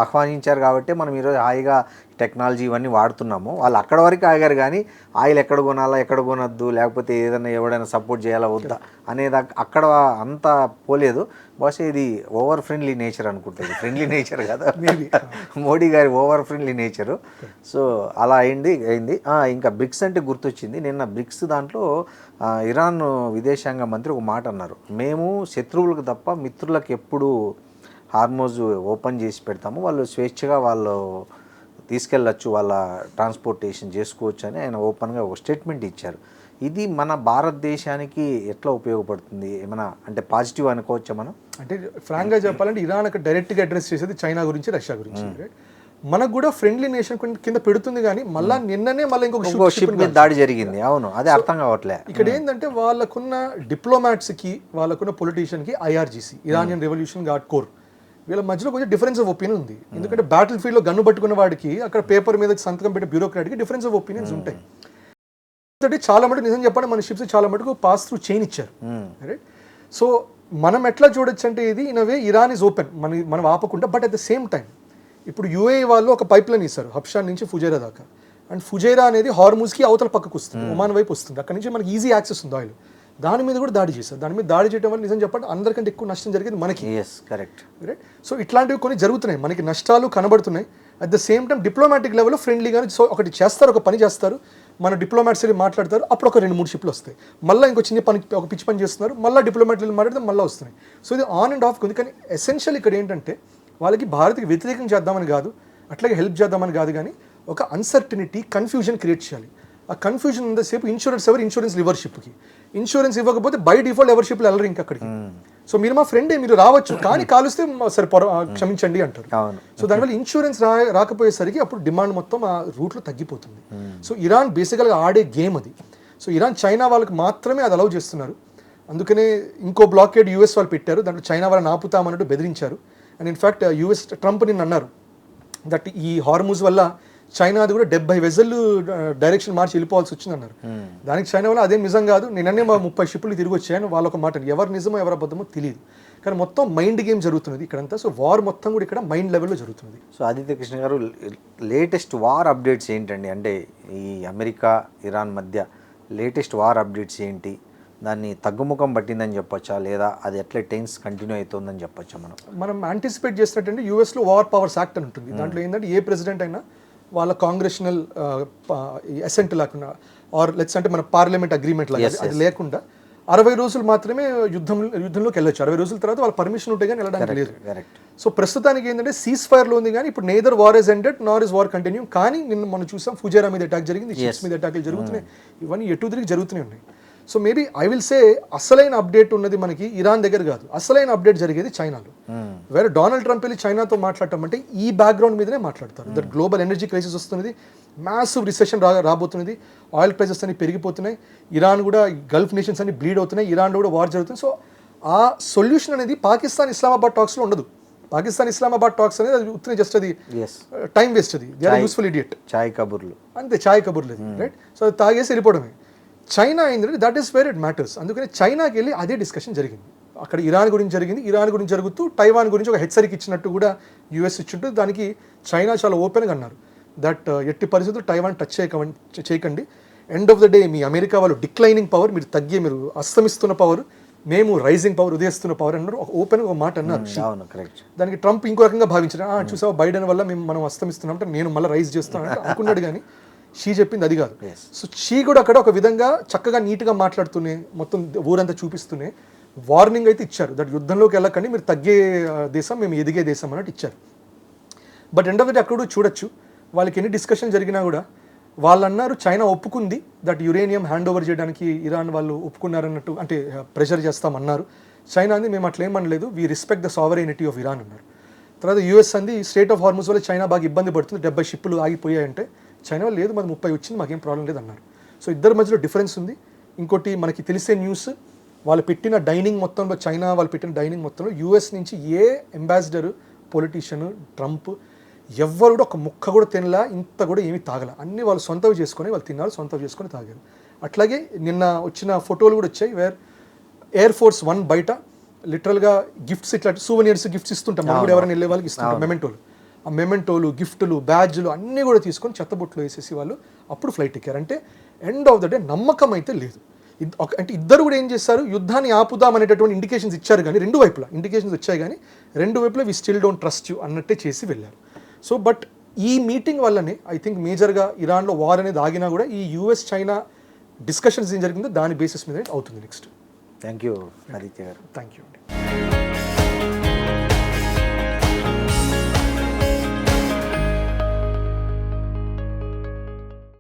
ఆహ్వానించారు కాబట్టి మనం ఈరోజు హాయిగా టెక్నాలజీ ఇవన్నీ వాడుతున్నాము. వాళ్ళు అక్కడ వరకు ఆగారు, కానీ ఆయిల్ ఎక్కడ కొనాలా, ఎక్కడ కొనొద్దు, లేకపోతే ఏదైనా ఎవడైనా సపోర్ట్ చేయాలా వద్దా అనేది అక్కడ అంతా పోలేదు. బహుశా ఇది ఓవర్ ఫ్రెండ్లీ నేచర్ అనుకుంటుంది, ఫ్రెండ్లీ నేచర్ కదా మోడీ గారి ఓవర్ ఫ్రెండ్లీ నేచరు. సో అలా అయింది. ఇంకా బ్రిక్స్ అంటే గుర్తొచ్చింది, నిన్న బ్రిక్స్ దాంట్లో ఇరాన్ విదేశాంగ మంత్రి ఒక మాట అన్నారు, మేము శత్రువులకు తప్ప మిత్రులకు ఎప్పుడు హార్మోజ్ ఓపెన్ చేసి పెడతాము, వాళ్ళు స్వేచ్ఛగా వాళ్ళు తీసుకెళ్ళచ్చు, వాళ్ళ ట్రాన్స్పోర్టేషన్ చేసుకోవచ్చు అని ఆయన ఓపెన్గా ఒక స్టేట్మెంట్ ఇచ్చారు. ఇది మన భారతదేశానికి ఎట్లా ఉపయోగపడుతుంది, ఏమైనా అంటే పాజిటివ్ అనుకోవచ్చా మనం? అంటే ఫ్రాంక్గా చెప్పాలంటే ఇరాన్ అక్కడ డైరెక్ట్గా అడ్రస్ చేసేది చైనా గురించి, రష్యా గురించి. మనకు కూడా ఫ్రెండ్లీ నేషన్ కింద పెడుతుంది, కానీ మళ్ళీ నిన్ననే మళ్ళీ ఇంకొక షిప్ మీద దాడి జరిగింది. అవును, అదే అర్థం కావట్లే. ఇక్కడ ఏంటంటే వాళ్ళకున్న డిప్లొమాట్స్కి, వాళ్ళకున్న పొలిటీషియన్కి IRGC, Iranian revolution guard corps, వీళ్ళ మధ్యలో కొంచెం డిఫరెన్స్ ఆఫ్ ఒపీనియన్ ఉంది. ఎందుకంటే బ్యాటిల్ ఫీల్డ్లో గన్ను పట్టుకున్న వాడికి, అక్కడ పేపర్ మీద సంతకం పెట్టే బ్యూరోక్రాట్కి డిఫరెన్స్ ఆఫ్ ఒపీనియన్స్ ఉంటాయి. చాలా మటుకు నిజం చెప్పండి, మన షిప్స్ చాలా మటుకు పాస్ త్రూ చైన్ ఇచ్చారు. రైట్, సో మనం ఎట్లా చూడొచ్చు అంటే ఇది in away Iran is open, మనం ఆపకుండా. But at the same time ఇప్పుడు యూఏఈ వాళ్ళు ఒక పైప్ లైన్ ఇస్తారు హబ్షాన్ నుంచి ఫుజైరా దాకా, అండ్ ఫుజైరా అనేది హార్మూజ్కి అవతల పక్కకు వస్తుంది, ఒమాన్ వైపు వస్తుంది. అక్కడ నుంచి మనకి ఈజీ యాక్సెస్ ఉంది ఆయిల్. దాని మీద కూడా దాడి చేశారు. దాని మీద దాడి చేయడం వల్ల నిజం చెప్పండి అందరికంటే ఎక్కువ నష్టం జరిగింది మనకి. Correct, right. సో ఇట్లాంటివి కొన్ని జరుగుతున్నాయి, మనకి నష్టాలు కనబడుతున్నాయి. At the same time diplomatic లెవెల్లో ఫ్రెండ్లీగానే సో ఒకటి చేస్తారు, ఒక పని చేస్తారు, మన డిప్లొమాట్స్ వెళ్ళి మాట్లాడతారు, అప్పుడు ఒక 2-3 షిప్లు వస్తాయి. మళ్ళీ ఇంకో చిన్న పని, ఒక పిచ్చి పని చేస్తున్నారు, మళ్ళీ డిప్లొమాట్లు వెళ్ళి మాట్లాడితే మళ్ళీ వస్తున్నాయి. సో ఇది ఆన్ అండ్ ఆఫ్ ఉంది. కానీ ఎసెన్షియల్ ఇక్కడ ఏంటంటే వాళ్ళకి భారత్కి వ్యతిరేకం చేద్దామని కాదు, అట్లాగే హెల్ప్ చేద్దామని కాదు, కానీ ఒక అన్సర్టినిటీ, కన్ఫ్యూజన్ క్రియేట్ చేయాలి. ఆ కన్ఫ్యూజన్ ఉన్నసేపు ఇన్సూరెన్స్ ఇన్సూరెన్స్ లివర్షిప్కి ఇన్సూరెన్స్ ఇవ్వకపోతే బై డిఫాల్ట్ ఎవరిషిప్లు వెళ్ళరు ఇంకా అక్కడికి. సో మీరు మా ఫ్రెండే, మీరు రావచ్చు, కానీ కాలుస్తే సరే క్షమించండి అంటారు. సో దానివల్ల ఇన్సూరెన్స్ రాకపోయేసరికి అప్పుడు డిమాండ్ మొత్తం ఆ రూట్లో తగ్గిపోతుంది. సో ఇరాన్ బేసికల్గా ఆడే గేమ్ అది. సో ఇరాన్ చైనా వాళ్ళకి మాత్రమే అది అలౌ చేస్తున్నారు. అందుకనే ఇంకో బ్లాకేడ్ యూఎస్ వాళ్ళు పెట్టారు, దాంట్లో చైనా వాళ్ళని ఆపుతామన్నట్టు బెదిరించారు. అండ్ ఇన్ఫ్యాక్ట్ యూఎస్ ట్రంప్ నిన్న అన్నారు దట్ ఈ హార్మూజ్ వల్ల చైనాది కూడా 70 వెజల్లు డైరెక్షన్ మార్చి వెళ్ళిపోవాల్సి వచ్చింది అన్నారు. దానికి చైనా వల్ల అదేం నిజం కాదు, నిన్ననే మా 30 షిప్లు తిరిగి వచ్చాయని వాళ్ళొక మాట. ఎవరు నిజమో ఎవరు అబద్ధమో తెలియదు, కానీ మొత్తం మైండ్ గేమ్ జరుగుతున్నది ఇక్కడంతా. సో వార్ మొత్తం కూడా ఇక్కడ మైండ్ లెవెల్లో జరుగుతుంది. సో ఆదిత్య కృష్ణ గారు, లేటెస్ట్ వార్ అప్డేట్స్ ఏంటండి? అంటే ఈ అమెరికా ఇరాన్ మధ్య లేటెస్ట్ వార్ అప్డేట్స్ ఏంటి? దాన్ని తగ్గుముఖం పట్టిందని చెప్పొచ్చా, లేదా అది ఎట్లా టెన్స్ కంటిన్యూ అవుతుందని చెప్పొచ్చా? మనం యాంటిసిపేట్ చేసినట్టంటే యూఎస్లో వార్ పవర్స్ యాక్ట్ అని ఉంటుంది. దాంట్లో ఏంటంటే ఏ ప్రెసిడెంట్ అయినా వాళ్ళ కాంగ్రెషనల్ అసెంట్ లేకుండా, ఆర్ లెట్స్ అంటే మన పార్లమెంట్ అగ్రిమెంట్ లాగా అది లేకుండా 60 రోజులు మాత్రమే యుద్ధంలోకి వెళ్ళొచ్చు. 60 రోజుల తర్వాత వాళ్ళ పర్మిషన్ ఉంటే కానీ వెళ్ళడానికి లేదు. సో ప్రస్తుతానికి ఏంటంటే సీజ్ ఫైర్లో ఉంది, కానీ ఇప్పుడు neither war is ended Nar is war continue. కానీ నిన్న మనం చూసాం ఫుజైరా మీద అటాక్ జరిగింది, షిప్స్ మీద అటాక్లు జరుగుతున్నాయి, ఇవన్నీ ఎటు తిరిగి జరుగుతూనే ఉన్నాయి. So maybe I will say అసలైన అప్డేట్ ఉన్నది మనకి ఇరాన్ దగ్గర కాదు, అసలైన అప్డేట్ జరిగేది చైనాలో. వేరే డొనాల్డ్ ట్రంప్ వెళ్ళి చైనాతో మాట్లాడటం అంటే ఈ బ్యాక్గ్రౌండ్ మీదనే మాట్లాడతారు. దట్ గ్లోబల్ ఎనర్జీ క్రైసిస్ వస్తున్నది, మ్యాసివ్ రిసెషన్ రాబోతున్నది, ఆయిల్ ప్రైసెస్ అన్ని పెరిగిపోతున్నాయి, ఇరాన్ కూడా గల్ఫ్ నేషన్స్ అన్ని బ్లీడ్ అవుతున్నాయి, ఇరాన్లో కూడా వార్ జరుగుతుంది. సో ఆ సొల్యూషన్ అనేది పాకిస్తాన్ ఇస్లామాబాద్ టాక్స్లో ఉండదు. పాకిస్తాన్ ఇస్లామాబాద్ టాక్స్ అనేది అది ఉత్తనే జస్ట్ అది టైం వేస్ట్, అది దే ఆర్ యూస్ఫుల్ ఇడియట్, చాయ్ కబుర్లు అంతే, చాయ్ కబుర్లు, రైట్. సో అది తాగేసి వెళ్ళిపోవడమే. చైనా ఏంటంటే that is where it matters. అందుకని చైనాకి వెళ్ళి అదే డిస్కషన్ జరిగింది. అక్కడ ఇరాన్ గురించి జరిగింది, ఇరాన్ గురించి జరుగుతూ టైవాన్ గురించి ఒక హెచ్చరిక ఇచ్చినట్టు కూడా యూఎస్ ఇచ్చింటూ, దానికి చైనా చాలా ఓపెన్గా అన్నారు దట్ ఎట్టి పరిస్థితులు టైవాన్ టచ్ చేయకండి, end of the day me America వాళ్ళు డిక్లైనింగ్ పవర్, మీరు అస్తమిస్తున్న పవర్, మేము రైజింగ్ పవర్, ఉదయిస్తున్న పవర్ అన్నారు. ఓపెన్గా ఒక మాట అన్నారు. దానికి ట్రంప్ ఇంకో రకంగా భావించారు, చూసావా బైడెన్ వల్ల మనం అస్తమిస్తున్నాం అంటే నేను మళ్ళీ రైజ్ చేస్తాను అనుకున్నాడు. కానీ షీ చెప్పింది అది కాదు. Yes. సో షీ కూడా అక్కడ ఒక విధంగా చక్కగా నీట్గా మాట్లాడుతూనే మొత్తం ఊరంతా చూపిస్తూనే వార్నింగ్ అయితే ఇచ్చారు, దట్ యుద్ధంలోకి వెళ్ళకండి, మీరు తగ్గే దేశం, మేము ఎదిగే దేశం అన్నట్టు ఇచ్చారు. But end of the day అక్కడ కూడా చూడొచ్చు, వాళ్ళకి ఎన్ని డిస్కషన్ జరిగినా కూడా వాళ్ళు అన్నారు చైనా ఒప్పుకుంది దట్ యురేనియం హ్యాండ్ ఓవర్ చేయడానికి ఇరాన్ వాళ్ళు ఒప్పుకున్నారన్నట్టు, అంటే ప్రెషర్ చేస్తామన్నారు. చైనా అంది మేము అట్లా ఏమనలేదు, we respect the sovereignty of Iran అన్నారు. తర్వాత యూఎస్ అంది స్ట్రెయిట్ ఆఫ్ హార్మస్ వల్ల చైనా బాగా ఇబ్బంది పడుతుంది, 70 షిప్పులు ఆగిపోయాయంటే చైనా వాళ్ళు లేదు మాది 30 వచ్చింది, మాకేం ప్రాబ్లం లేదు అన్నారు. సో ఇద్దరి మధ్యలో డిఫరెన్స్ ఉంది. ఇంకోటి మనకి తెలిసే న్యూస్, వాళ్ళు పెట్టిన డైనింగ్ మొత్తంలో, చైనా వాళ్ళు పెట్టిన డైనింగ్ మొత్తంలో యూఎస్ నుంచి ఏ అంబాసిడర్, పొలిటీషియన్, ట్రంప్ ఎవ్వరు కూడా ఒక ముక్క కూడా తినలా, ఇంత కూడా ఏమీ తాగల, అన్నీ వాళ్ళు సొంతవి చేసుకొని వాళ్ళు తిన్నారు, సొంతవి చేసుకొని తాగారు. అట్లాగే నిన్న వచ్చిన ఫోటోలు కూడా వచ్చాయి, వేర్ ఎయిర్ ఫోర్స్ 1 బయట లిటరల్గా గిఫ్ట్స్, ఇట్లా సూవెనియర్స్ గిఫ్ట్స్ ఇస్తుంటాం మనం కూడా, ఎవరైనా వెళ్ళే వాళ్ళకి ఇస్తుంటాం మెమెంటోలు. ఆ మెమెంటోలు, గిఫ్టులు, బ్యాడ్జ్లు అన్నీ కూడా తీసుకొని చెత్తబుట్లు వేసేసి వాళ్ళు అప్పుడు ఫ్లైట్ ఎక్కారు. అంటే ఎండ్ ఆఫ్ ద డే నమ్మకం అయితే లేదు. అంటే ఇద్దరు కూడా ఏం చేస్తారు, యుద్ధాన్ని ఆపుదాం అనేటటువంటి ఇండికేషన్స్ ఇచ్చారు, కానీ రెండు వైపులా ఇండికేషన్స్ వచ్చాయి, కానీ రెండు వైపులా we still don't trust you అన్నట్టే చేసి వెళ్ళారు. సో బట్ ఈ మీటింగ్ వల్లనే ఐ థింక్ మేజర్గా ఇరాన్లో వార్ అనేది ఆగినా కూడా ఈ యూఎస్ చైనా డిస్కషన్స్ ఏం జరిగిందో దాని బేసిస్ మీద అవుతుంది నెక్స్ట్. థ్యాంక్ యూ ఆదిత్య గారు. థ్యాంక్ యూ అండి.